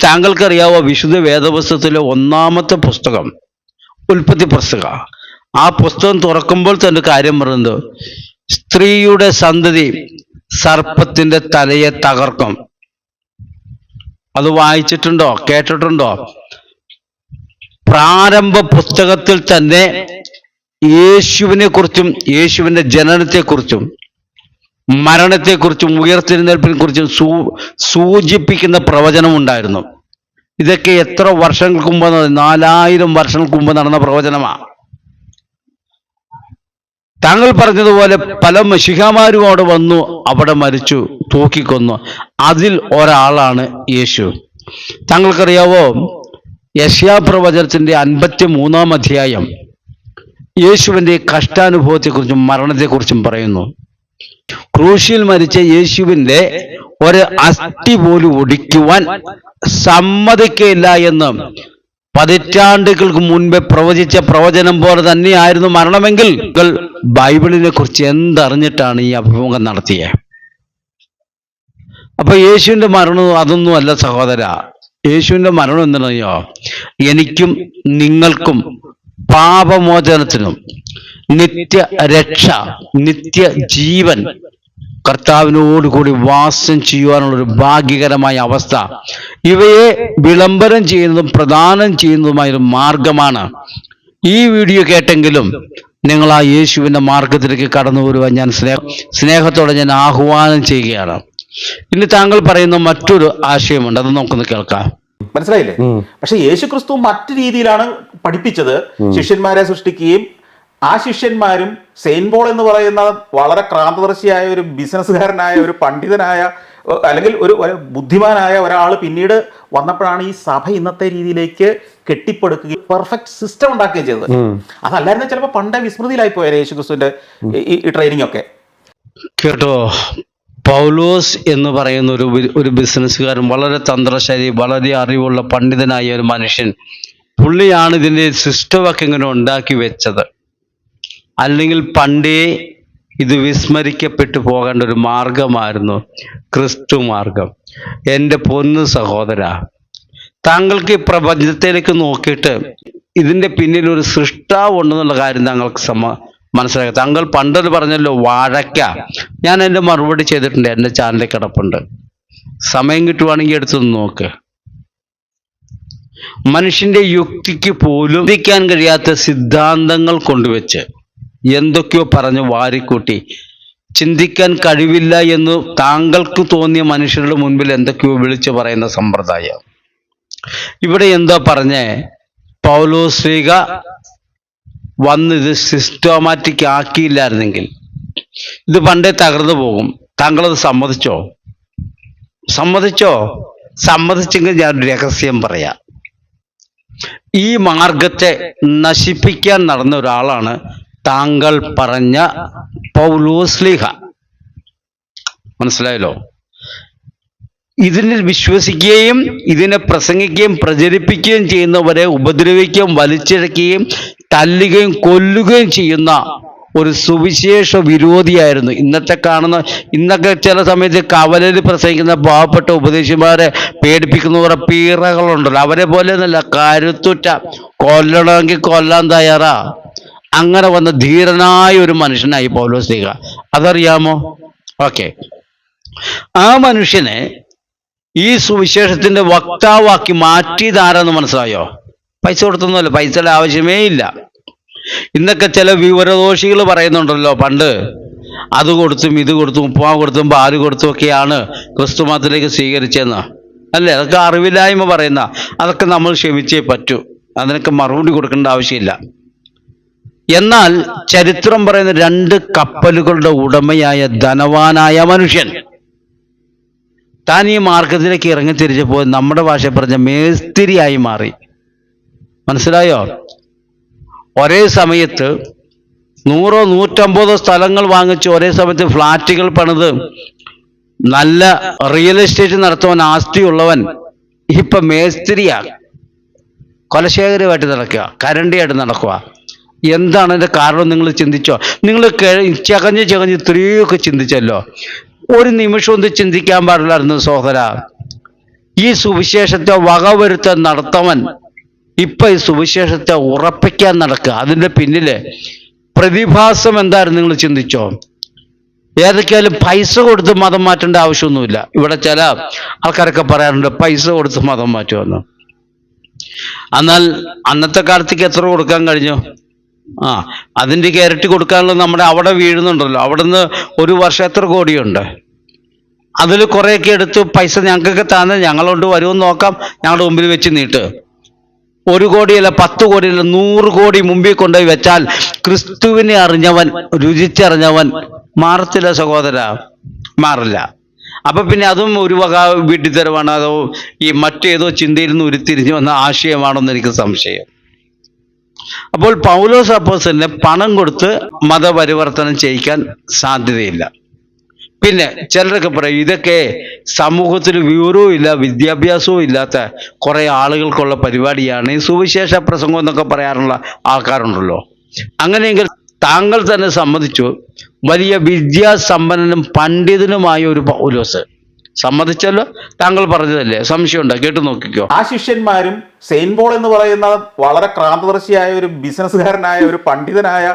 താങ്കൾക്കറിയാവോ, വിശുദ്ധ വേദപുസ്തകത്തിലെ ഒന്നാമത്തെ പുസ്തകം ഉൽപ്പത്തി പുസ്തകം, ആ പുസ്തകം തുറക്കുമ്പോൾ തന്നെ കാര്യം പറയുന്നത്, സ്ത്രീയുടെ സന്തതി സർപ്പത്തിന്റെ തലയെ തകർക്കും. അത് വായിച്ചിട്ടുണ്ടോ, കേട്ടിട്ടുണ്ടോ? പ്രാരംഭ പുസ്തകത്തിൽ തന്നെ യേശുവിനെ കുറിച്ചും യേശുവിന്റെ ജനനത്തെക്കുറിച്ചും മരണത്തെക്കുറിച്ചും ഉയർത്തെഴുന്നേൽപ്പിനെ കുറിച്ചും സൂചിപ്പിക്കുന്ന പ്രവചനം ഉണ്ടായിരുന്നു. ഇതൊക്കെ എത്ര വർഷങ്ങൾക്ക് മുമ്പ്, 4000 വർഷങ്ങൾക്ക് മുമ്പ് നടന്ന പ്രവചനമാണ്. താങ്കൾ പറഞ്ഞതുപോലെ പല മെശിഹാമാരും അവിടെ വന്നു, അവിടെ മരിച്ചു, തൂക്കിക്കൊന്നു. അതിൽ ഒരാളാണ് യേശു. താങ്കൾക്കറിയാവോ, യെശയ്യാ പ്രവചനത്തിന്റെ 53-ാം അധ്യായം യേശുവിന്റെ കഷ്ടാനുഭവത്തെക്കുറിച്ചും മരണത്തെക്കുറിച്ചും പറയുന്നു. ക്രൂശിൽ മരിച്ച യേശുവിന്റെ ഒരു അസ്ഥി പോലും ഒടിക്കുവാൻ സമ്മതിക്കില്ല എന്ന് പതിറ്റാണ്ടുകൾക്ക് മുൻപേ പ്രവചിച്ച പ്രവചനം പോലെ തന്നെയായിരുന്നു മരണമെങ്കിൽ ബൈബിളിനെ കുറിച്ച് എന്തറിഞ്ഞിട്ടാണ് ഈ അഭിമുഖം നടത്തിയത്? അപ്പൊ യേശുവിന്റെ മരണം അതൊന്നും അല്ല സഹോദര. യേശുവിന്റെ മരണം എന്താണെന്നോ, എനിക്കും നിങ്ങൾക്കും പാപമോചനത്തിനും നിത്യ രക്ഷ, നിത്യ ജീവൻ, കർത്താവിനോടുകൂടി വാസം ചെയ്യുവാനുള്ളൊരു ഭാഗ്യകരമായ അവസ്ഥ, ഇവയെ വിളംബരം ചെയ്യുന്നതും പ്രദാനം ചെയ്യുന്നതുമായൊരു മാർഗമാണ്. ഈ വീഡിയോ കേട്ടെങ്കിലും നിങ്ങൾ ആ യേശുവിന്റെ മാർഗത്തിലേക്ക് കടന്നു വരുവാൻ ഞാൻ സ്നേഹത്തോടെ ഞാൻ ആഹ്വാനം ചെയ്യുകയാണ്. ഇനി താങ്കൾ പറയുന്ന മറ്റൊരു ആശയമുണ്ട്, അത് നമുക്കൊന്ന് കേൾക്കാം. മനസ്സിലായില്ലേ? പക്ഷെ യേശുക്രിസ്തു മറ്റു രീതിയിലാണ് പഠിപ്പിച്ചത്. ശിഷ്യന്മാരെ സൃഷ്ടിക്കുകയും ആ ശിഷ്യന്മാരും സെയിന്റ് പോൾ എന്ന് പറയുന്ന വളരെ ക്രാന്തദർശിയായ ഒരു ബിസിനസ്സുകാരനായ ഒരു പണ്ഡിതനായ അല്ലെങ്കിൽ ഒരു ബുദ്ധിമാനായ ഒരാൾ പിന്നീട് വന്നപ്പോഴാണ് ഈ സഭ ഇന്നത്തെ രീതിയിലേക്ക് കെട്ടിപ്പടുക്കുകയും പെർഫെക്റ്റ് സിസ്റ്റം ഉണ്ടാക്കുകയും ചെയ്തത്. അതല്ലായിരുന്നു ചിലപ്പോൾ പണ്ടേ വിസ്മൃതിയിലായി പോയാൽ യേശുക്രിസ്തുവിന്റെ ഈ ട്രെയിനിങ് ഒക്കെ. കേട്ടോ, പൗലോസ് എന്ന് പറയുന്ന ഒരു ബിസിനസ്സുകാരൻ, വളരെ തന്ത്രശാലി, വളരെ അറിവുള്ള പണ്ഡിതനായ ഒരു മനുഷ്യൻ, പുള്ളിയാണ് ഇതിൻ്റെ സിസ്റ്റമൊക്കെ ഇങ്ങനെ ഉണ്ടാക്കി വെച്ചത്. അല്ലെങ്കിൽ പണ്ടേ ഇത് വിസ്മരിക്കപ്പെട്ടു പോകേണ്ട ഒരു മാർഗമായിരുന്നു ക്രിസ്തു മാർഗം. എൻ്റെ പൊന്നു സഹോദര, താങ്കൾക്ക് ഈ പ്രപഞ്ചത്തിലേക്ക് നോക്കിയിട്ട് ഇതിൻ്റെ പിന്നിൽ ഒരു സൃഷ്ടാവ് ഉണ്ടെന്നുള്ള കാര്യം താങ്കൾക്ക് മനസ്സിലാക്കുക. താങ്കൾ പണ്ടൊരു പറഞ്ഞല്ലോ വാഴയ്ക്ക, ഞാൻ എൻ്റെ മറുപടി ചെയ്തിട്ടുണ്ട്, എൻ്റെ ചാനലിൽ കിടപ്പുണ്ട്, സമയം കിട്ടുവാണെങ്കിൽ എടുത്തു നോക്ക്. മനുഷ്യന്റെ യുക്തിക്ക് പോലും ചിന്തിക്കാൻ കഴിയാത്ത സിദ്ധാന്തങ്ങൾ കൊണ്ടുവച്ച് എന്തൊക്കെയോ പറഞ്ഞ് വാരിക്കൂട്ടി ചിന്തിക്കാൻ കഴിവില്ല എന്ന് താങ്കൾക്ക് തോന്നിയ മനുഷ്യരുടെ മുൻപിൽ എന്തൊക്കെയോ വിളിച്ചു പറയുന്ന സമ്പ്രദായം. ഇവിടെ എന്താ പറഞ്ഞേ? പൗലോസ് ശ്ലീഹ വന്നിത് സിസ്റ്റമാറ്റിക് ആക്കിയില്ലായിരുന്നെങ്കിൽ ഇത് പണ്ടേ തകർന്നു പോകും. താങ്കളത് സമ്മതിച്ചോ? സമ്മതിച്ചെങ്കിൽ ഞാൻ രഹസ്യം പറയാം. ഈ മാർഗത്തെ നശിപ്പിക്കാൻ നടന്ന ഒരാളാണ് താങ്കൾ പറഞ്ഞ പൗലോസ് ശ്ലീഹ. മനസ്സിലായല്ലോ? ഇതിനെ വിശ്വസിക്കുകയും ഇതിനെ പ്രസംഗിക്കുകയും പ്രചരിപ്പിക്കുകയും ചെയ്യുന്നവരെ ഉപദ്രവിക്കുകയും വലിച്ചിഴക്കുകയും തല്ലുകയും കൊല്ലുകയും ചെയ്യുന്ന ഒരു സുവിശേഷ വിരോധിയായിരുന്നു. ഇന്നൊക്കെ ചില സമയത്ത് കവലയിൽ പ്രസംഗിക്കുന്ന പാവപ്പെട്ട ഉപദേശിമാരെ പേടിപ്പിക്കുന്നവരെ പീറകളുണ്ടല്ലോ, അവരെ പോലെ ഒന്നല്ല, കരുത്തുറ്റ, കൊല്ലണമെങ്കിൽ കൊല്ലാൻ തയ്യാറാ, അങ്ങനെ വന്ന ധീരനായ ഒരു മനുഷ്യനായി പൗലോസ് ശ്ലീഹ. അതറിയാമോ? ഓക്കെ, ആ മനുഷ്യനെ ഈ സുവിശേഷത്തിന്റെ വക്താവാക്കി മാറ്റിയതാരെന്ന് മനസ്സിലായോ? പൈസ കൊടുത്തൊന്നുമല്ല, പൈസയുടെ ആവശ്യമേ ഇല്ല. ഇന്നൊക്കെ ചില വിവരദോഷികൾ പറയുന്നുണ്ടല്ലോ, പണ്ട് അത് കൊടുത്തും ഇത് കൊടുത്തും ഉപ്പുമാവ് കൊടുത്തും പാല് കൊടുത്തും ഒക്കെയാണ് ക്രിസ്തു മതത്തിലേക്ക് സ്വീകരിച്ചതെന്ന് അല്ലേ? അതൊക്കെ അറിവില്ലായ്മ പറയുന്ന, അതൊക്കെ നമ്മൾ ക്ഷമിച്ചേ പറ്റൂ, അതിനൊക്കെ മറുപടി കൊടുക്കേണ്ട ആവശ്യമില്ല. എന്നാൽ ചരിത്രം പറയുന്ന 2 കപ്പലുകളുടെ ഉടമയായ ധനവാനായ മനുഷ്യൻ താൻ ഈ മാർഗത്തിലേക്ക് ഇറങ്ങിത്തിരിച്ചപ്പോൾ നമ്മുടെ ഭാഷ പറഞ്ഞ മേസ്തിരിയായി മാറി. മനസ്സിലായോ? ഒരേ സമയത്ത് 100-150 സ്ഥലങ്ങൾ വാങ്ങിച്ച് ഒരേ സമയത്ത് ഫ്ലാറ്റുകൾ പണിത് നല്ല റിയൽ എസ്റ്റേറ്റ് നടത്തുവാൻ ആസ്തിയുള്ളവൻ ഇപ്പൊ മേസ്തിരിയാ. കൊലശേഖരമായിട്ട് നടക്കുക, കരണ്ടിയായിട്ട് നടക്കുക. എന്താണ് അതിൻ്റെ കാരണം നിങ്ങൾ ചിന്തിച്ചോ? നിങ്ങൾ ചകഞ്ഞ് ഇത്രയൊക്കെ ചിന്തിച്ചല്ലോ. ഒരു നിമിഷം ഒന്ന് ചിന്തിക്കാൻ പാടില്ലായിരുന്നു സഹോദര. ഈ സുവിശേഷത്തെ വകവരുത്താൻ നടത്തവൻ ഇപ്പൊ ഈ സുവിശേഷത്തെ ഉറപ്പിക്കാൻ നടക്കുക. അതിൻ്റെ പിന്നില് പ്രതിഭാസം എന്തായിരുന്നു നിങ്ങൾ ചിന്തിച്ചോ? ഏതൊക്കെയാലും പൈസ കൊടുത്ത് മതം മാറ്റേണ്ട ആവശ്യമൊന്നുമില്ല. ഇവിടെ ചില ആൾക്കാരൊക്കെ പറയാറുണ്ട് പൈസ കൊടുത്ത് മതം മാറ്റുമെന്ന്. എന്നാൽ അന്നത്തെ കാലത്തേക്ക് എത്ര കൊടുക്കാൻ കഴിഞ്ഞു? അതിൻ്റെ ഇരട്ടി കൊടുക്കാനുള്ളത് നമ്മുടെ അവിടെ വീഴുന്നുണ്ടല്ലോ. അവിടുന്ന് ഒരു വർഷം എത്ര കോടിയുണ്ട്? അതിൽ കുറേയൊക്കെ എടുത്ത് പൈസ ഞങ്ങൾക്കൊക്കെ തന്നെ ഞങ്ങളുണ്ട് വരുമെന്ന് നോക്കാം, ഞങ്ങളുടെ മുമ്പിൽ വെച്ച് നീട്ട്. 1 കോടിയല്ല 10 കോടിയല്ല 100 കോടി മുമ്പിൽ കൊണ്ടുപോയി വെച്ചാൽ ക്രിസ്തുവിനെ അറിഞ്ഞവൻ, രുചിച്ചറിഞ്ഞവൻ മാറത്തില്ല സഹോദര, മാറില്ല. അപ്പൊ പിന്നെ അതും ഒരു വക വീട്ടിത്തരമാണ്, അതോ ഈ മറ്റേതോ ചിന്തയിൽ നിന്ന് ഉരുത്തിരിഞ്ഞു വന്ന ആശയമാണെന്ന് എനിക്ക് സംശയം. അപ്പോൾ പൗലോസ് അപ്പോസ്തലനെ പണം കൊടുത്ത് മതപരിവർത്തനം ചെയ്യിക്കാൻ സാധ്യതയില്ല. പിന്നെ ചിലരൊക്കെ പറയും ഇതൊക്കെ സമൂഹത്തിൽ വിവരവും ഇല്ല വിദ്യാഭ്യാസവും ഇല്ലാത്ത കുറെ ആളുകൾക്കുള്ള പരിപാടിയാണ് ഈ സുവിശേഷ പ്രസംഗം എന്നൊക്കെ പറയാറുള്ള ആൾക്കാരുണ്ടല്ലോ. അങ്ങനെയെങ്കിൽ താങ്കൾ തന്നെ സമ്മതിച്ചു വലിയ വിദ്യാസമ്പന്നനും പണ്ഡിതനുമായ ഒരു പൗലോസ്. സമ്മതിച്ചല്ലോ, താങ്കൾ പറഞ്ഞതല്ലേ, സംശയമുണ്ടോ? കേട്ടു നോക്കിക്കോ. ആ ശിഷ്യന്മാരും സെയിന്റ് പോൾ എന്ന് പറയുന്ന വളരെ ക്രാന്തദർശിയായ ഒരു ബിസിനസ്സുകാരനായ ഒരു പണ്ഡിതനായ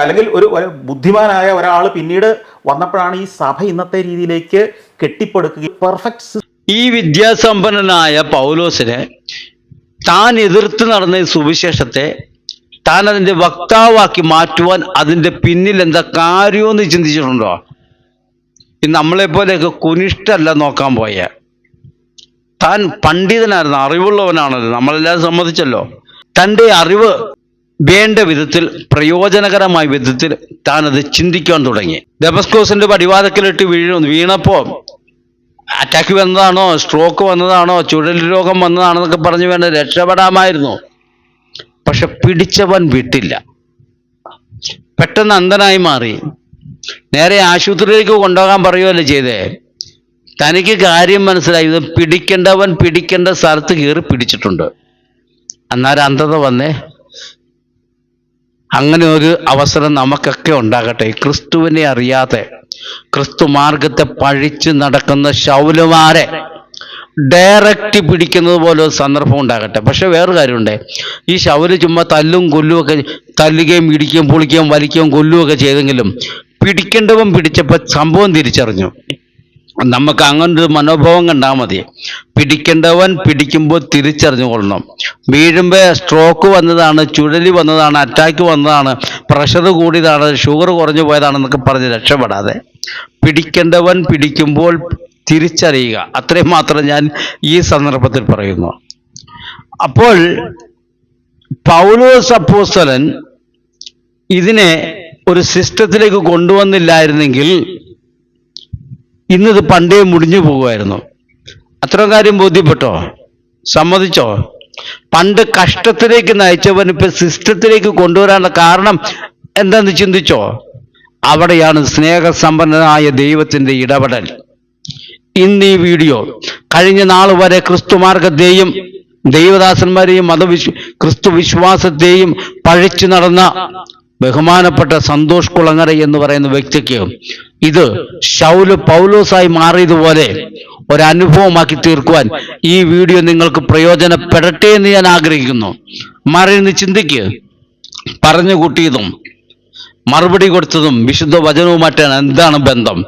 അല്ലെങ്കിൽ ഒരു ബുദ്ധിമാനായ ഒരാൾ പിന്നീട് വന്നപ്പോഴാണ് ഈ സഭ ഇന്നത്തെ രീതിയിലേക്ക് കെട്ടിപ്പടുക്കുകയും പെർഫെക്റ്റ്. ഈ വിദ്യാസമ്പന്നനായ പൗലോസിനെ താൻ എതിർത്ത് നടന്ന ഈ സുവിശേഷത്തെ താൻ അതിൻ്റെ വക്താവാക്കി മാറ്റുവാൻ അതിൻ്റെ പിന്നിൽ എന്താ കാര്യമെന്ന് ചിന്തിച്ചിട്ടുണ്ടോ? നമ്മളെപ്പോലെയൊക്കെ കുനിഷ്ടല്ല നോക്കാൻ പോയ, താൻ പണ്ഡിതനായിരുന്നു, അറിവുള്ളവനാണല്ലോ, നമ്മളെല്ലാം സമ്മതിച്ചല്ലോ. തൻ്റെ അറിവ് വേണ്ട വിധത്തിൽ പ്രയോജനകരമായ വിധത്തിൽ താൻ അത് ചിന്തിക്കാൻ തുടങ്ങി. ദമസ്കോസിന്റെ പടിവാദത്തിലിട്ട് വീണപ്പോ അറ്റാക്ക് വന്നതാണോ, സ്ട്രോക്ക് വന്നതാണോ, ചുഴൽ രോഗം വന്നതാണെന്നൊക്കെ പറഞ്ഞു വേണ്ട രക്ഷപ്പെടാമായിരുന്നു. പക്ഷെ പിടിച്ചവൻ വിട്ടില്ല. പെട്ടെന്ന് അന്ധനായി മാറി. നേരെ ആശുപത്രിയിലേക്ക് കൊണ്ടുപോകാൻ പറയുകയല്ലേ ചെയ്തേ. തനിക്ക് കാര്യം മനസ്സിലായി, ഇത് പിടിക്കേണ്ടവൻ പിടിക്കേണ്ട സ്ഥലത്ത് കയറി പിടിച്ചിട്ടുണ്ട്. അന്നേരം അന്ധത വന്നേ. അങ്ങനെ ഒരു അവസരം നമുക്കൊക്കെ ഉണ്ടാകട്ടെ. ക്രിസ്തുവിനെ അറിയാതെ ക്രിസ്തു മാർഗത്തെ പഴിച്ച് നടക്കുന്ന ശൗലുമാരെ ഡയറക്റ്റ് പിടിക്കുന്നത് പോലെ ഒരു സന്ദർഭം ഉണ്ടാകട്ടെ. പക്ഷെ വേറൊരു കാര്യമുണ്ട്, ഈ ശൗല് ചുമ്മാ തല്ലും കൊല്ലുമൊക്കെ, തല്ലുകയും ഇടിക്കുകയും പൊളിക്കുകയും വലിക്കുകയും കൊല്ലുകയൊക്കെ ചെയ്തെങ്കിലും പിടിക്കേണ്ടവൻ പിടിച്ചപ്പോൾ സംഭവം തിരിച്ചറിഞ്ഞു. നമുക്ക് അങ്ങനൊരു മനോഭാവം കണ്ടാൽ മതി. പിടിക്കേണ്ടവൻ പിടിക്കുമ്പോൾ തിരിച്ചറിഞ്ഞു കൊള്ളണം. വീഴുമ്പോൾ സ്ട്രോക്ക് വന്നതാണ്, ചുഴലി വന്നതാണ്, അറ്റാക്ക് വന്നതാണ്, പ്രഷർ കൂടിയതാണ്, ഷുഗർ കുറഞ്ഞു പോയതാണെന്നൊക്കെ പറഞ്ഞ് രക്ഷപ്പെടാതെ പിടിക്കേണ്ടവൻ പിടിക്കുമ്പോൾ തിരിച്ചറിയുക. അത്രയും മാത്രം ഞാൻ ഈ സന്ദർഭത്തിൽ പറയുന്നു. അപ്പോൾ പൗലോസ് അപ്പോസ്തലൻ ഇതിനെ ഒരു സിസ്റ്റത്തിലേക്ക് കൊണ്ടുവന്നില്ലായിരുന്നെങ്കിൽ ഇന്നത് പണ്ടേ മുടിഞ്ഞു പോകുമായിരുന്നു. അത്രയും കാര്യം ബോധ്യപ്പെട്ടോ? സമ്മതിച്ചോ? പണ്ട് കഷ്ടത്തിലേക്ക് നയിച്ചവൻ ഇപ്പൊ സിസ്റ്റത്തിലേക്ക് കൊണ്ടുവരാനുള്ള കാരണം എന്താന്ന് ചിന്തിച്ചോ? അവിടെയാണ് സ്നേഹസമ്പന്നനായ ദൈവത്തിന്റെ ഇടപെടൽ. ഇന്ന് ഈ വീഡിയോ കഴിഞ്ഞ നാൾ വരെ ക്രിസ്തുമാർഗത്തെയും ദൈവദാസന്മാരെയും ക്രിസ്തു വിശ്വാസത്തെയും പഴിച്ചു നടന്ന ബഹുമാനപ്പെട്ട സന്തോഷ് കുളങ്ങര എന്ന് പറയുന്ന വ്യക്തിക്ക് ഇത് ശൗല് പൗലോസായി മാറിയതുപോലെ ഒരനുഭവമാക്കി തീർക്കുവാൻ ഈ വീഡിയോ നിങ്ങൾക്ക് പ്രയോജനപ്പെടട്ടെ എന്ന് ഞാൻ ആഗ്രഹിക്കുന്നു. മാറിയെന്ന് ചിന്തിക്ക്. പറഞ്ഞു കൂട്ടിയതും മറുപടി കൊടുത്തതും വിശുദ്ധ വചനവുമായിട്ടാണ് എന്താണ് ബന്ധം?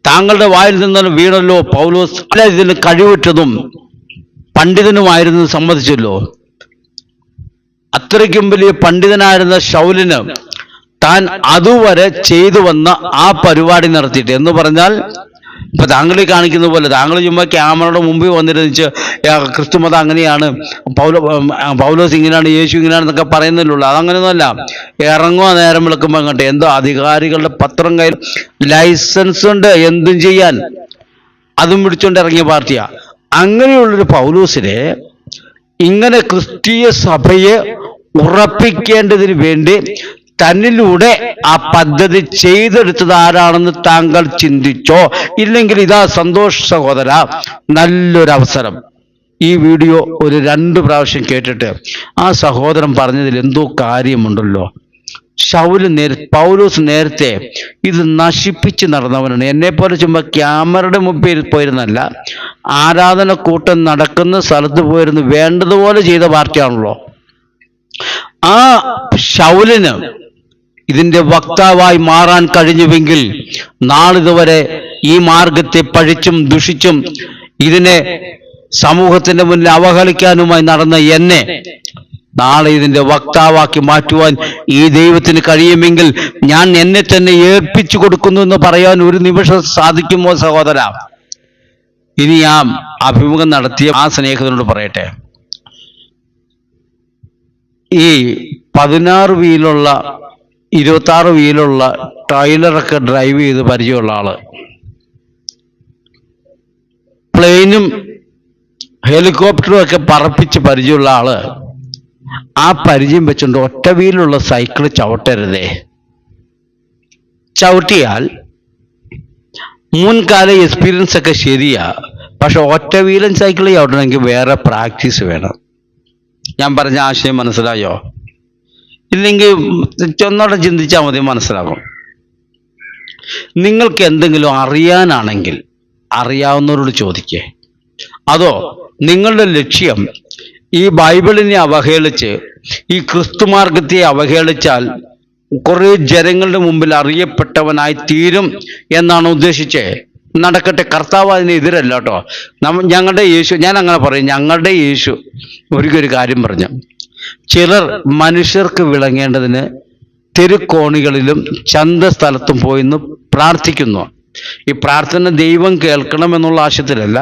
താങ്കളുടെ വായിൽ നിന്ന് വീണല്ലോ പൗലോസ് ഇതിന് കഴിവിട്ടതും പണ്ഡിതനുമായിരുന്നു സമ്മതിച്ചല്ലോ. അത്രയ്ക്കും വലിയ പണ്ഡിതനായിരുന്ന ശൗലിന് താൻ അതുവരെ ചെയ്തു വന്ന ആ പരിപാടി നടത്തിയിട്ട് എന്ന് പറഞ്ഞാൽ ഇപ്പൊ താങ്കളീ കാണിക്കുന്ന പോലെ താങ്കൾ ചുമ്മാ ക്യാമറയുടെ മുമ്പിൽ വന്നിരുന്നിച്ച് ക്രിസ്തുമതം അങ്ങനെയാണ്, പൗലോസ് ഇങ്ങനെയാണ്, യേശു ഇങ്ങനെയാണെന്നൊക്കെ പറയുന്നില്ലുള്ളൂ. അതങ്ങനെയൊന്നുമല്ല. ഇറങ്ങുക നേരം വിളക്കുമ്പോൾ അങ്ങോട്ട് എന്തോ അധികാരികളുടെ പത്രം കയ്യിൽ ലൈസൻസ് ഉണ്ട് എന്തും ചെയ്യാൻ, അതും പിടിച്ചോണ്ട് ഇറങ്ങിയ പാർട്ടിയാ. അങ്ങനെയുള്ളൊരു പൗലോസിനെ ഇങ്ങനെ ക്രിസ്തീയ സഭയെ ഉറപ്പിക്കേണ്ടതിന് വേണ്ടി തന്നിലൂടെ ആ പദ്ധതി ചെയ്തെടുത്തത് ആരാണെന്ന് താങ്കൾ ചിന്തിച്ചോ? ഇല്ലെങ്കിൽ ഇതാ സന്തോഷ് സഹോദര, നല്ലൊരു അവസരം. ഈ വീഡിയോ ഒരു 2 പ്രാവശ്യം കേട്ടിട്ട് ആ സഹോദരൻ പറഞ്ഞതിൽ എന്തോ കാര്യമുണ്ടല്ലോ. പൗലോസ് നേരത്തെ ഇത് നശിപ്പിച്ച് നടന്നവനാണ്. എന്നെപ്പോലെ ചുമ്മാ ക്യാമറയുടെ മുമ്പിൽ പോയിരുന്നല്ല, ആരാധന കൂട്ടം നടക്കുന്ന സ്ഥലത്ത് പോയിരുന്നു വേണ്ടതുപോലെ ചെയ്ത പാർട്ടിയാണല്ലോ. ആ ശൗലിന് ഇതിന്റെ വക്താവായി മാറാൻ കഴിഞ്ഞുവെങ്കിൽ നാളിതുവരെ ഈ മാർഗത്തെ പഴിച്ചും ദുഷിച്ചും ഇതിനെ സമൂഹത്തിന്റെ മുന്നിൽ അവഹേളിക്കാനുമായി നടന്ന എന്നെ നാളെ ഇതിന്റെ വക്താവാക്കി മാറ്റുവാൻ ഈ ദൈവത്തിന് കഴിയുമെങ്കിൽ ഞാൻ എന്നെ തന്നെ ഏൽപ്പിച്ചു കൊടുക്കുന്നു എന്ന് പറയാൻ ഒരു നിമിഷം സാധിക്കുമോ സഹോദര? ഇനി ആ അഭിമുഖം നടത്തിയ ആ സ്നേഹിതനോട് പറയട്ടെ, ഈ 16 വീലുള്ള 26 വീലുള്ള ട്രെയിലറൊക്കെ ഡ്രൈവ് ചെയ്ത് പരിചയമുള്ള ആള്, പ്ലെയിനും ഹെലികോപ്റ്ററും ഒക്കെ പറപ്പിച്ച് പരിചയമുള്ള ആള്, ആ പരിചയം വെച്ചുകൊണ്ട് ഒറ്റ വീലുള്ള സൈക്കിൾ ചവിട്ടരുതേ. ചവിട്ടിയാൽ മുൻകാല എക്സ്പീരിയൻസ് ഒക്കെ ശരിയാ, പക്ഷെ ഒറ്റ വീലൻ സൈക്കിൾ ചവിട്ടണമെങ്കിൽ വേറെ പ്രാക്ടീസ് വേണം. ഞാൻ പറഞ്ഞ ആശയം മനസ്സിലായോ? ഇല്ലെങ്കിൽ ഒന്നോടെ ചിന്തിച്ചാൽ മതി, മനസ്സിലാകും. നിങ്ങൾക്ക് എന്തെങ്കിലും അറിയാനാണെങ്കിൽ അറിയാവുന്നവരോട് ചോദിക്കേ. അതോ നിങ്ങളുടെ ലക്ഷ്യം ഈ ബൈബിളിനെ അവഹേളിച്ച് ഈ ക്രിസ്തുമാർഗത്തെ അവഹേളിച്ചാൽ കുറെ ജനങ്ങളുടെ മുമ്പിൽ അറിയപ്പെട്ടവനായി തീരും എന്നാണ് ഉദ്ദേശിച്ചേ? നടക്കട്ടെ, കർത്താവ് അതിന് എതിരല്ല കേട്ടോ. ഞങ്ങളുടെ യേശു, ഞാൻ അങ്ങനെ പറയും, ഞങ്ങളുടെ യേശു ഒരിക്കലൊരു കാര്യം പറഞ്ഞു, ചിലർ മനുഷ്യർക്ക് വിളങ്ങേണ്ടതിന് തെരുക്കോണികളിലും ചന്തസ്ഥലത്തും പോയിന്ന് പ്രാർത്ഥിക്കുന്നു. ഈ പ്രാർത്ഥന ദൈവം കേൾക്കണമെന്നുള്ള ആശയത്തിലല്ല,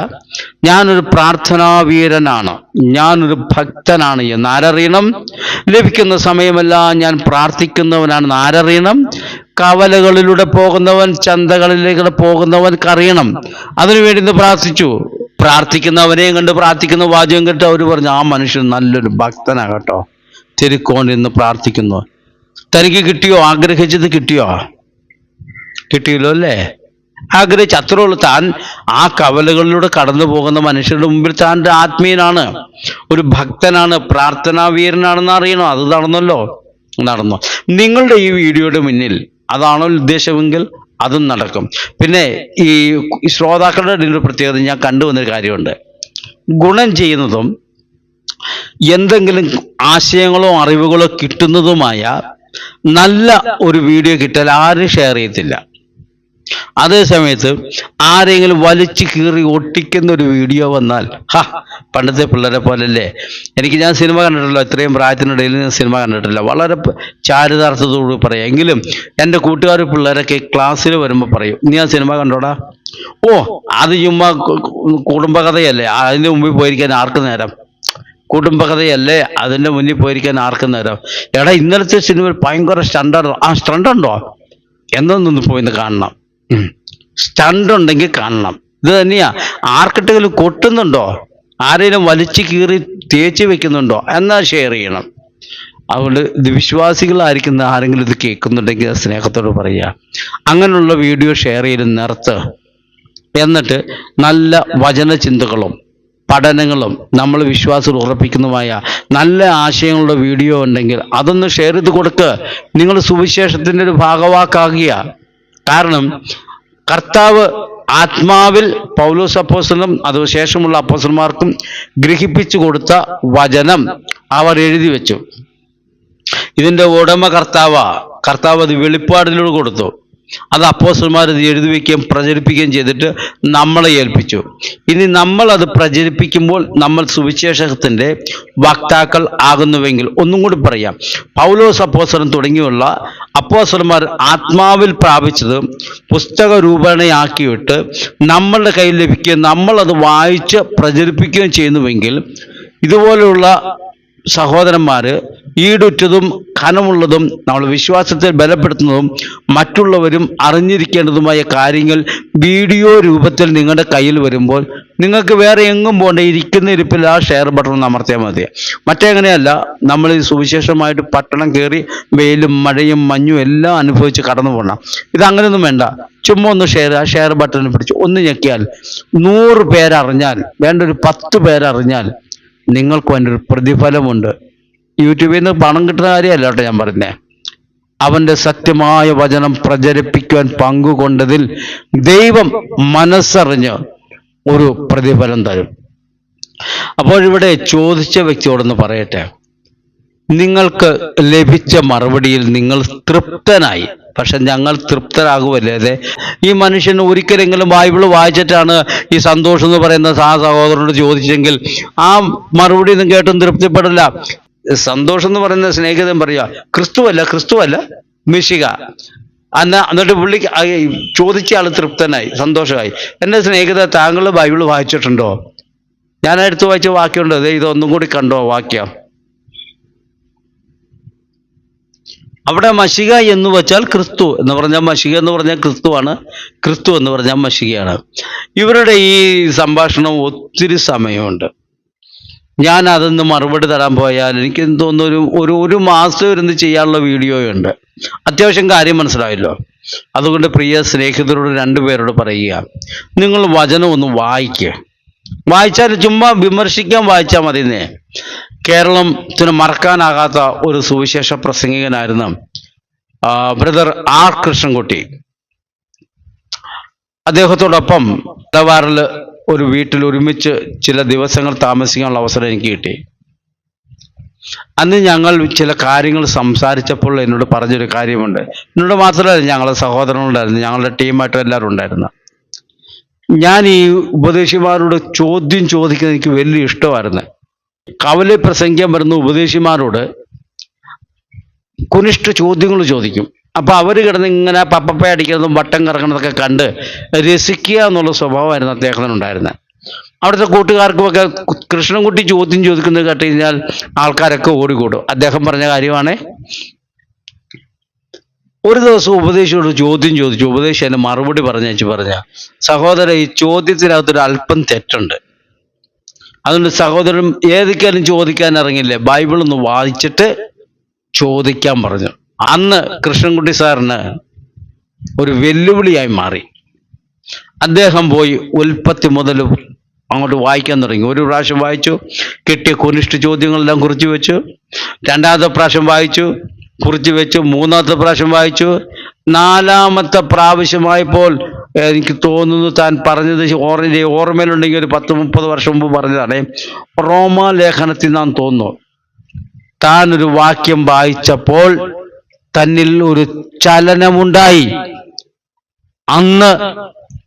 ഞാനൊരു പ്രാർത്ഥനാവീരനാണ്, ഞാനൊരു ഭക്തനാണ് എന്ന് ആരറിയണം? ലഭിക്കുന്ന സമയമെല്ലാം ഞാൻ പ്രാർത്ഥിക്കുന്നവനാണെന്ന് ആരറിയണം? കവലകളിലൂടെ പോകുന്നവൻ, ചന്തകളിലേക്ക് പോകുന്നവൻക്കറിയണം. അതിനുവേണ്ടി ഇന്ന് പ്രാർത്ഥിച്ചു. പ്രാർത്ഥിക്കുന്നവനെയും കണ്ട് പ്രാർത്ഥിക്കുന്ന വാചകം കേട്ട് അവർ പറഞ്ഞു, ആ മനുഷ്യൻ നല്ലൊരു ഭക്തനാകട്ടോ, തിരുക്കോണിൽ നിന്ന് പ്രാർത്ഥിക്കുന്നു. തനിക്ക് കിട്ടിയോ? ആഗ്രഹിച്ചത് കിട്ടിയോ? കിട്ടിയല്ലോ അല്ലേ? ആഗ്രഹിച്ച് അത്രേ ഉള്ളൂ. താൻ ആ കവലകളിലൂടെ കടന്നു പോകുന്ന മനുഷ്യരുടെ മുമ്പിൽ താൻ ആത്മീയനാണ്, ഒരു ഭക്തനാണ്, പ്രാർത്ഥനാവീരനാണെന്ന് അറിയണോ? അത് നടന്നല്ലോ, നടന്നു. നിങ്ങളുടെ ഈ വീഡിയോയുടെ മുന്നിൽ അതാണോ ഉദ്ദേശമെങ്കിൽ അതും നടക്കും. പിന്നെ ഈ ശ്രോതാക്കളുടെ ഒരു പ്രത്യേകത ഞാൻ കണ്ടുവന്നൊരു കാര്യമുണ്ട്. ഗുണം ചെയ്യുന്നതും എന്തെങ്കിലും ആശയങ്ങളോ അറിവുകളോ കിട്ടുന്നതുമായ നല്ല ഒരു വീഡിയോ കിട്ടിയാൽ ആരും ഷെയർ ചെയ്യത്തില്ല. അതേ സമയത്ത് ആരെങ്കിലും വലിച്ചു കീറി ഒട്ടിക്കുന്ന ഒരു വീഡിയോ വന്നാൽ, പണ്ടത്തെ പിള്ളേരെ പോലല്ലേ. ഞാൻ സിനിമ കണ്ടിട്ടില്ല, ഇത്രയും പ്രായത്തിനിടയിൽ ഞാൻ സിനിമ കണ്ടിട്ടില്ല, വളരെ ചാരിതാർത്ഥത്തോട് പറയാം. എങ്കിലും എൻ്റെ കൂട്ടുകാർ പിള്ളേരൊക്കെ ക്ലാസ്സിൽ വരുമ്പോൾ പറയും, നീ ആ സിനിമ കണ്ടോടാ? ഓ, അത് ചുമ്മാ കുടുംബകഥയല്ലേ, അതിൻ്റെ മുമ്പിൽ പോയിരിക്കാൻ ആർക്ക് നേരം? കുടുംബകഥയല്ലേ, അതിൻ്റെ മുന്നിൽ പോയിരിക്കാൻ ആർക്ക് നേരം? എടാ, ഇന്നലത്തെ സിനിമയിൽ ഭയങ്കര സ്റ്റണ്ടുണ്ടോ? ആ സ്റ്റണ്ടുണ്ടോ? എന്നൊന്ന് പോയിന്ന് കാണണം. സ്റ്റണ്ട് ഉണ്ടെങ്കിൽ കാണണം. ഇത് തന്നെയാ. ആർക്കിട്ടെങ്കിലും കൊട്ടുന്നുണ്ടോ? ആരെങ്കിലും വലിച്ചു കീറി തേച്ച് വെക്കുന്നുണ്ടോ? എന്നാൽ ഷെയർ ചെയ്യണം. അതുകൊണ്ട് ഇത് വിശ്വാസികളായിരിക്കുന്ന ആരെങ്കിലും ഇത് കേൾക്കുന്നുണ്ടെങ്കിൽ സ്നേഹത്തോട് പറയുക, അങ്ങനെയുള്ള വീഡിയോ ഷെയർ ചെയ്ത് നിർത്ത്. എന്നിട്ട് നല്ല വചനചിന്തകളും പഠനങ്ങളും നമ്മൾ വിശ്വാസം ഉറപ്പിക്കുന്നതുമായ നല്ല ആശയങ്ങളുടെ വീഡിയോ ഉണ്ടെങ്കിൽ അതൊന്ന് ഷെയർ ചെയ്ത് കൊടുക്കുക. നിങ്ങൾ സുവിശേഷത്തിൻ്റെ ഒരു ഭാഗവാക്കാകുക. കാരണം കർത്താവ് ആത്മാവിൽ പൗലോസ് അപ്പോസ്തലനും അതിനുശേഷമുള്ള അപ്പോസ്തലന്മാർക്കും ഗ്രഹിപ്പിച്ചു കൊടുത്ത വചനം അവർ എഴുതി വെച്ചു. ഇതിൻ്റെ ഉടമ കർത്താവ് അത് വെളിപ്പാടിലൂടെ കൊടുത്തു. അത് അപ്പോസ്തലന്മാർ എഴുതി വയ്ക്കുകയും പ്രചരിപ്പിക്കുകയും ചെയ്തിട്ട് നമ്മളെ ഏൽപ്പിച്ചു. ഇനി നമ്മൾ അത് പ്രചരിപ്പിക്കുമ്പോൾ നമ്മൾ സുവിശേഷത്തിൻ്റെ വക്താക്കൾ ആകുന്നുവെങ്കിൽ, ഒന്നും കൂടി പറയാം, പൗലോസ് അപ്പോസ്തലൻ തുടങ്ങിയുള്ള അപ്പോസ്തലന്മാർ ആത്മാവിൽ പ്രാപിച്ചത് പുസ്തക രൂപേണയാക്കിയിട്ട് നമ്മളുടെ കയ്യിൽ ലഭിക്കുകയും നമ്മളത് വായിച്ച് പ്രചരിപ്പിക്കുകയും ചെയ്യുന്നുവെങ്കിൽ, ഇതുപോലെയുള്ള സഹോദരന്മാർ ഈടുറ്റതും ഘനമുള്ളതും നമ്മൾ വിശ്വാസത്തെ ബലപ്പെടുത്തുന്നതും മറ്റുള്ളവരും അറിഞ്ഞിരിക്കേണ്ടതുമായ കാര്യങ്ങൾ വീഡിയോ രൂപത്തിൽ നിങ്ങളുടെ കയ്യിൽ വരുമ്പോൾ നിങ്ങൾക്ക് വേറെ എങ്ങും പോകേണ്ട, ഇരിക്കുന്ന ഇരിപ്പിൽ ആ ഷെയർ ബട്ടൺ അമർത്തിയാൽ മതി. മറ്റെങ്ങനെയല്ല, നമ്മൾ ഈ സുവിശേഷമായിട്ട് പട്ടണം കയറി വെയിലും മഴയും മഞ്ഞും എല്ലാം അനുഭവിച്ച് കടന്നു പോകണം. ഇതങ്ങനെയൊന്നും വേണ്ട. ചുമ്മാ ഒന്ന് ആ ഷെയർ ബട്ടൺ പിടിച്ച് ഒന്ന് ഞെക്കിയാൽ 100 പേരറിഞ്ഞാൽ, വേണ്ട ഒരു 10 പേരറിഞ്ഞാൽ നിങ്ങൾക്ക് അതിൻ്റെ ഒരു പ്രതിഫലമുണ്ട്. യൂട്യൂബിൽ നിന്ന് പണം കിട്ടുന്ന കാര്യമല്ല കേട്ടോ ഞാൻ പറഞ്ഞേ. അവൻ്റെ സത്യമായ വചനം പ്രചരിപ്പിക്കുവാൻ പങ്കുകൊണ്ടതിൽ ദൈവം മനസ്സറിഞ്ഞ് ഒരു പ്രതിഫലം തരും. അപ്പോൾ ഇവിടെ ചോദിച്ച വ്യക്തിയോടൊന്ന് പറയട്ടെ, നിങ്ങൾക്ക് ലഭിച്ച മറുപടിയിൽ നിങ്ങൾ തൃപ്തനായി. പക്ഷെ ഞങ്ങൾ തൃപ്തരാകുമല്ലേ? ഈ മനുഷ്യൻ ഒരിക്കലെങ്കിലും ബൈബിൾ വായിച്ചിട്ടാണ് ഈ സന്തോഷം എന്ന് പറയുന്ന സഹോദരനോട് ചോദിച്ചെങ്കിൽ ആ മറുപടി ഒന്നും കേട്ടും തൃപ്തിപ്പെടില്ല. സന്തോഷം എന്ന് പറയുന്ന സ്നേഹിതൻ പറയുക, ക്രിസ്തുവല്ല മിശിക. എന്നിട്ട് പുള്ളി ചോദിച്ച ആൾ തൃപ്തനായി, സന്തോഷമായി. എൻ്റെ സ്നേഹിത, താങ്കൾ ബൈബിൾ വായിച്ചിട്ടുണ്ടോ? ഞാൻ എടുത്തു വായിച്ച വാക്യമുണ്ട്, ഇതൊന്നും കൂടി കണ്ടോ വാക്യം. അവിടെ മശിക എന്ന് വെച്ചാൽ ക്രിസ്തു എന്ന് പറഞ്ഞാൽ, മശിക എന്ന് പറഞ്ഞാൽ ക്രിസ്തുവാണ്, ക്രിസ്തു എന്ന് പറഞ്ഞാൽ മശികയാണ്. ഇവരുടെ ഈ സംഭാഷണം ഒത്തിരി സമയമുണ്ട്. ഞാൻ അതൊന്ന് മറുപടി തരാൻ പോയാൽ എനിക്ക് തോന്നുന്നു ഒരു മാസം ഇരുന്ന് ചെയ്യാനുള്ള വീഡിയോയുണ്ട്. അത്യാവശ്യം കാര്യം മനസ്സിലായല്ലോ. അതുകൊണ്ട് പ്രിയ സ്നേഹിതരോട് 2 പേരോട് പറയുക, നിങ്ങൾ വചനം ഒന്ന് വായിച്ചാൽ ചുമ്മാ വിമർശിക്കാൻ വായിച്ചാൽ മതിയെന്നേ. കേരളത്തിന് മറക്കാനാകാത്ത ഒരു സുവിശേഷ പ്രസംഗികനായിരുന്നു ബ്രദർ ആർ കൃഷ്ണൻകുട്ടി. അദ്ദേഹത്തോടൊപ്പം തവാറിൽ ഒരു വീട്ടിൽ ഒരുമിച്ച് ചില ദിവസങ്ങൾ താമസിക്കാനുള്ള അവസരം എനിക്ക് കിട്ടി. അന്ന് ഞങ്ങൾ ചില കാര്യങ്ങൾ സംസാരിച്ചപ്പോൾ എന്നോട് പറഞ്ഞൊരു കാര്യമുണ്ട്. എന്നോട് മാത്രമല്ല, ഞങ്ങളുടെ സഹോദരങ്ങളുണ്ടായിരുന്നു, ഞങ്ങളുടെ ടീമായിട്ട് എല്ലാവരും ഉണ്ടായിരുന്നു. ഞാൻ ഈ ഉപദേശിമാരോട് ചോദ്യം ചോദിക്കുന്നത് എനിക്ക് വലിയ ഇഷ്ടമായിരുന്നു. കവലെ പ്രസംഗിക്കാൻ വരുന്ന ഉപദേശിമാരോട് കുനിഷ്ഠ ചോദ്യങ്ങൾ ചോദിക്കും. അപ്പോൾ അവർ കിടന്ന് ഇങ്ങനെ പപ്പപ്പ അടിക്കുന്നതും വട്ടം കറങ്ങുന്നതൊക്കെ കണ്ട് രസിക്കുക എന്നുള്ള സ്വഭാവമായിരുന്നു അദ്ദേഹത്തിനുണ്ടായിരുന്നത്. അവിടുത്തെ കൂട്ടുകാർക്കുമൊക്കെ കൃഷ്ണൻകുട്ടി ചോദ്യം ചോദിക്കുന്നത് കേട്ട് കഴിഞ്ഞാൽ ആൾക്കാരൊക്കെ ഓടിക്കൂടും. അദ്ദേഹം പറഞ്ഞ കാര്യമാണ്. ഒരു ദിവസം ഉപദേശിയോട് ചോദ്യം ചോദിച്ചു. ഉപദേശി അതിന് മറുപടി പറഞ്ഞ സഹോദരൻ, ഈ ചോദ്യത്തിനകത്തൊരു അല്പം തെറ്റുണ്ട്. അതുകൊണ്ട് സഹോദരൻ ഏതൊക്കെയാലും ചോദിക്കാൻ ഇറങ്ങില്ലേ, ബൈബിൾ ഒന്ന് വായിച്ചിട്ട് ചോദിക്കാൻ പറഞ്ഞു. അന്ന് കൃഷ്ണൻകുട്ടി സാറിന് ഒരു വെല്ലുവിളിയായി മാറി. അദ്ദേഹം പോയി ഉൽപ്പത്തി മുതൽ അങ്ങോട്ട് വായിക്കാൻ തുടങ്ങി. ഒരു പ്രാവശ്യം വായിച്ചു, കിട്ടിയ കുനിഷ്ഠ ചോദ്യങ്ങളെല്ലാം കുറിച്ച് വെച്ചു. 2ാമത്തെ പ്രാവശ്യം വായിച്ചു, കുറിച്ച് വെച്ചു. 3ാമത്തെ പ്രാവശ്യം വായിച്ചു. 4ാമത്തെ പ്രാവശ്യമായപ്പോൾ എനിക്ക് തോന്നുന്നു താൻ പറഞ്ഞത് ഓർമ്മയിലുണ്ടെങ്കിൽ ഒരു 10-30 വർഷം മുമ്പ് പറഞ്ഞതാണ്. റോമാലേഖനത്തിൽ നാം തോന്നുന്നു, താൻ ഒരു വാക്യം വായിച്ചപ്പോൾ തന്നിൽ ഒരു ചലനമുണ്ടായി. അന്ന്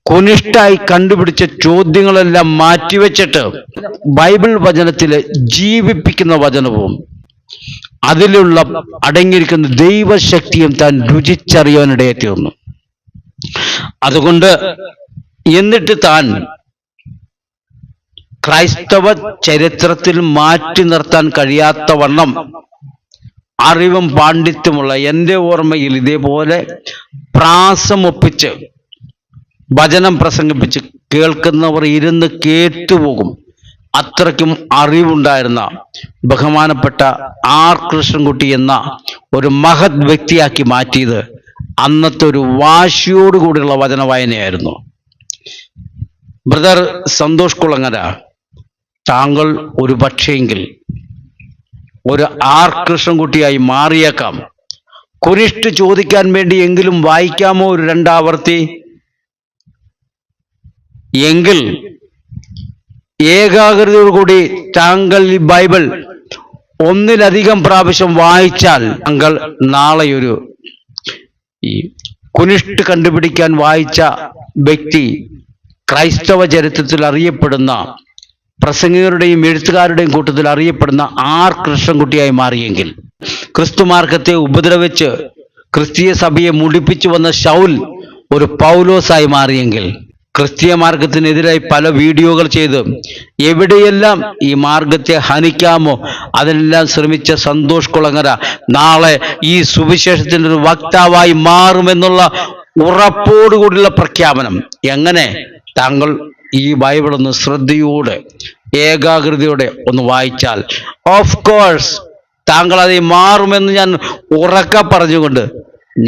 കുനിഷ്ഠായി കണ്ടുപിടിച്ച ചോദ്യങ്ങളെല്ലാം മാറ്റിവെച്ചിട്ട് ബൈബിൾ വചനത്തിലെ ജീവിപ്പിക്കുന്ന വചനവും അതിലുള്ള അടങ്ങിയിരിക്കുന്ന ദൈവശക്തിയും താൻ രുചിച്ചറിയാനിടയെ തീർന്നു. അതുകൊണ്ട് എന്നിട്ട് താൻ ക്രൈസ്തവ ചരിത്രത്തിൽ മാറ്റി നിർത്താൻ കഴിയാത്ത വണ്ണം അറിവും പാണ്ഡിത്യമുള്ള, എൻ്റെ ഓർമ്മയിൽ ഇതേപോലെ പ്രാസമൊപ്പിച്ച് വചനം പ്രസംഗിപ്പിച്ച് കേൾക്കുന്നവർ ഇരുന്ന് കേട്ടുപോകും, അത്രയ്ക്കും അറിവുണ്ടായിരുന്ന ബഹുമാനപ്പെട്ട ആർ കൃഷ്ണൻകുട്ടി എന്ന ഒരു മഹത് വ്യക്തിയാക്കി മാറ്റിയത് അന്നത്തെ ഒരു വാശിയോടുകൂടിയുള്ള വചന വായനയായിരുന്നു. ബ്രദർ സന്തോഷ് കുളങ്ങര, താങ്കൾ ഒരു പക്ഷേങ്കിൽ ഒരു ആർ കൃഷ്ണൻകുട്ടിയായി മാറിയേക്കാം. കുനിഷ്ഠ ചോദിക്കാൻ വേണ്ടി എങ്കിലും വായിക്കാമോ ഒരു 2 ആവർത്തി? എങ്കിൽ ഏകാഗ്രതയോടുകൂടി താങ്കൾ ഈ ബൈബിൾ 1-ലധികം പ്രാവശ്യം വായിച്ചാൽ താങ്കൾ നാളെ ഒരു ഈ കുനിഷ്ഠ കണ്ടുപിടിക്കാൻ വായിച്ച വ്യക്തി ക്രൈസ്തവ ചരിത്രത്തിൽ അറിയപ്പെടുന്ന പ്രസംഗകരുടെയും എഴുത്തുകാരുടെയും കൂട്ടത്തിൽ അറിയപ്പെടുന്ന ആർ കൃഷ്ണൻകുട്ടിയായി മാറിയെങ്കിൽ, ക്രിസ്തുമാർഗത്തെ ഉപദ്രവിച്ച് ക്രിസ്തീയ സഭയെ മുടിപ്പിച്ചു വന്ന ശൗൽ ഒരു പൗലോസായി മാറിയെങ്കിൽ, ക്രിസ്തീയ മാർഗത്തിനെതിരായി പല വീഡിയോകൾ ചെയ്ത് എവിടെയെല്ലാം ഈ മാർഗത്തെ ഹനിക്കാമോ അതിനെല്ലാം ശ്രമിച്ച സന്തോഷ് കുളങ്ങര നാളെ ഈ സുവിശേഷത്തിൻ്റെ ഒരു വക്താവായി മാറുമെന്നുള്ള ഉറപ്പോടുകൂടിയുള്ള പ്രഖ്യാപനം. എങ്ങനെ? താങ്കൾ ഈ ബൈബിൾ ഒന്ന് ശ്രദ്ധയോടെ ഏകാഗ്രതയോടെ ഒന്ന് വായിച്ചാൽ ഓഫ് കോഴ്സ് താങ്കൾ അത് മാറുമെന്ന് ഞാൻ ഉറക്കെ പറഞ്ഞുകൊണ്ട്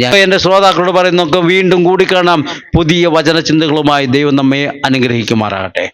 ഞാൻ എൻ്റെ ശ്രോതാക്കളോട് പറയുന്നു, നമുക്ക് വീണ്ടും കൂടിക്കാണാം പുതിയ വചനചിന്തകളുമായി. ദൈവം നമ്മെ അനുഗ്രഹിക്കുമാറാകട്ടെ.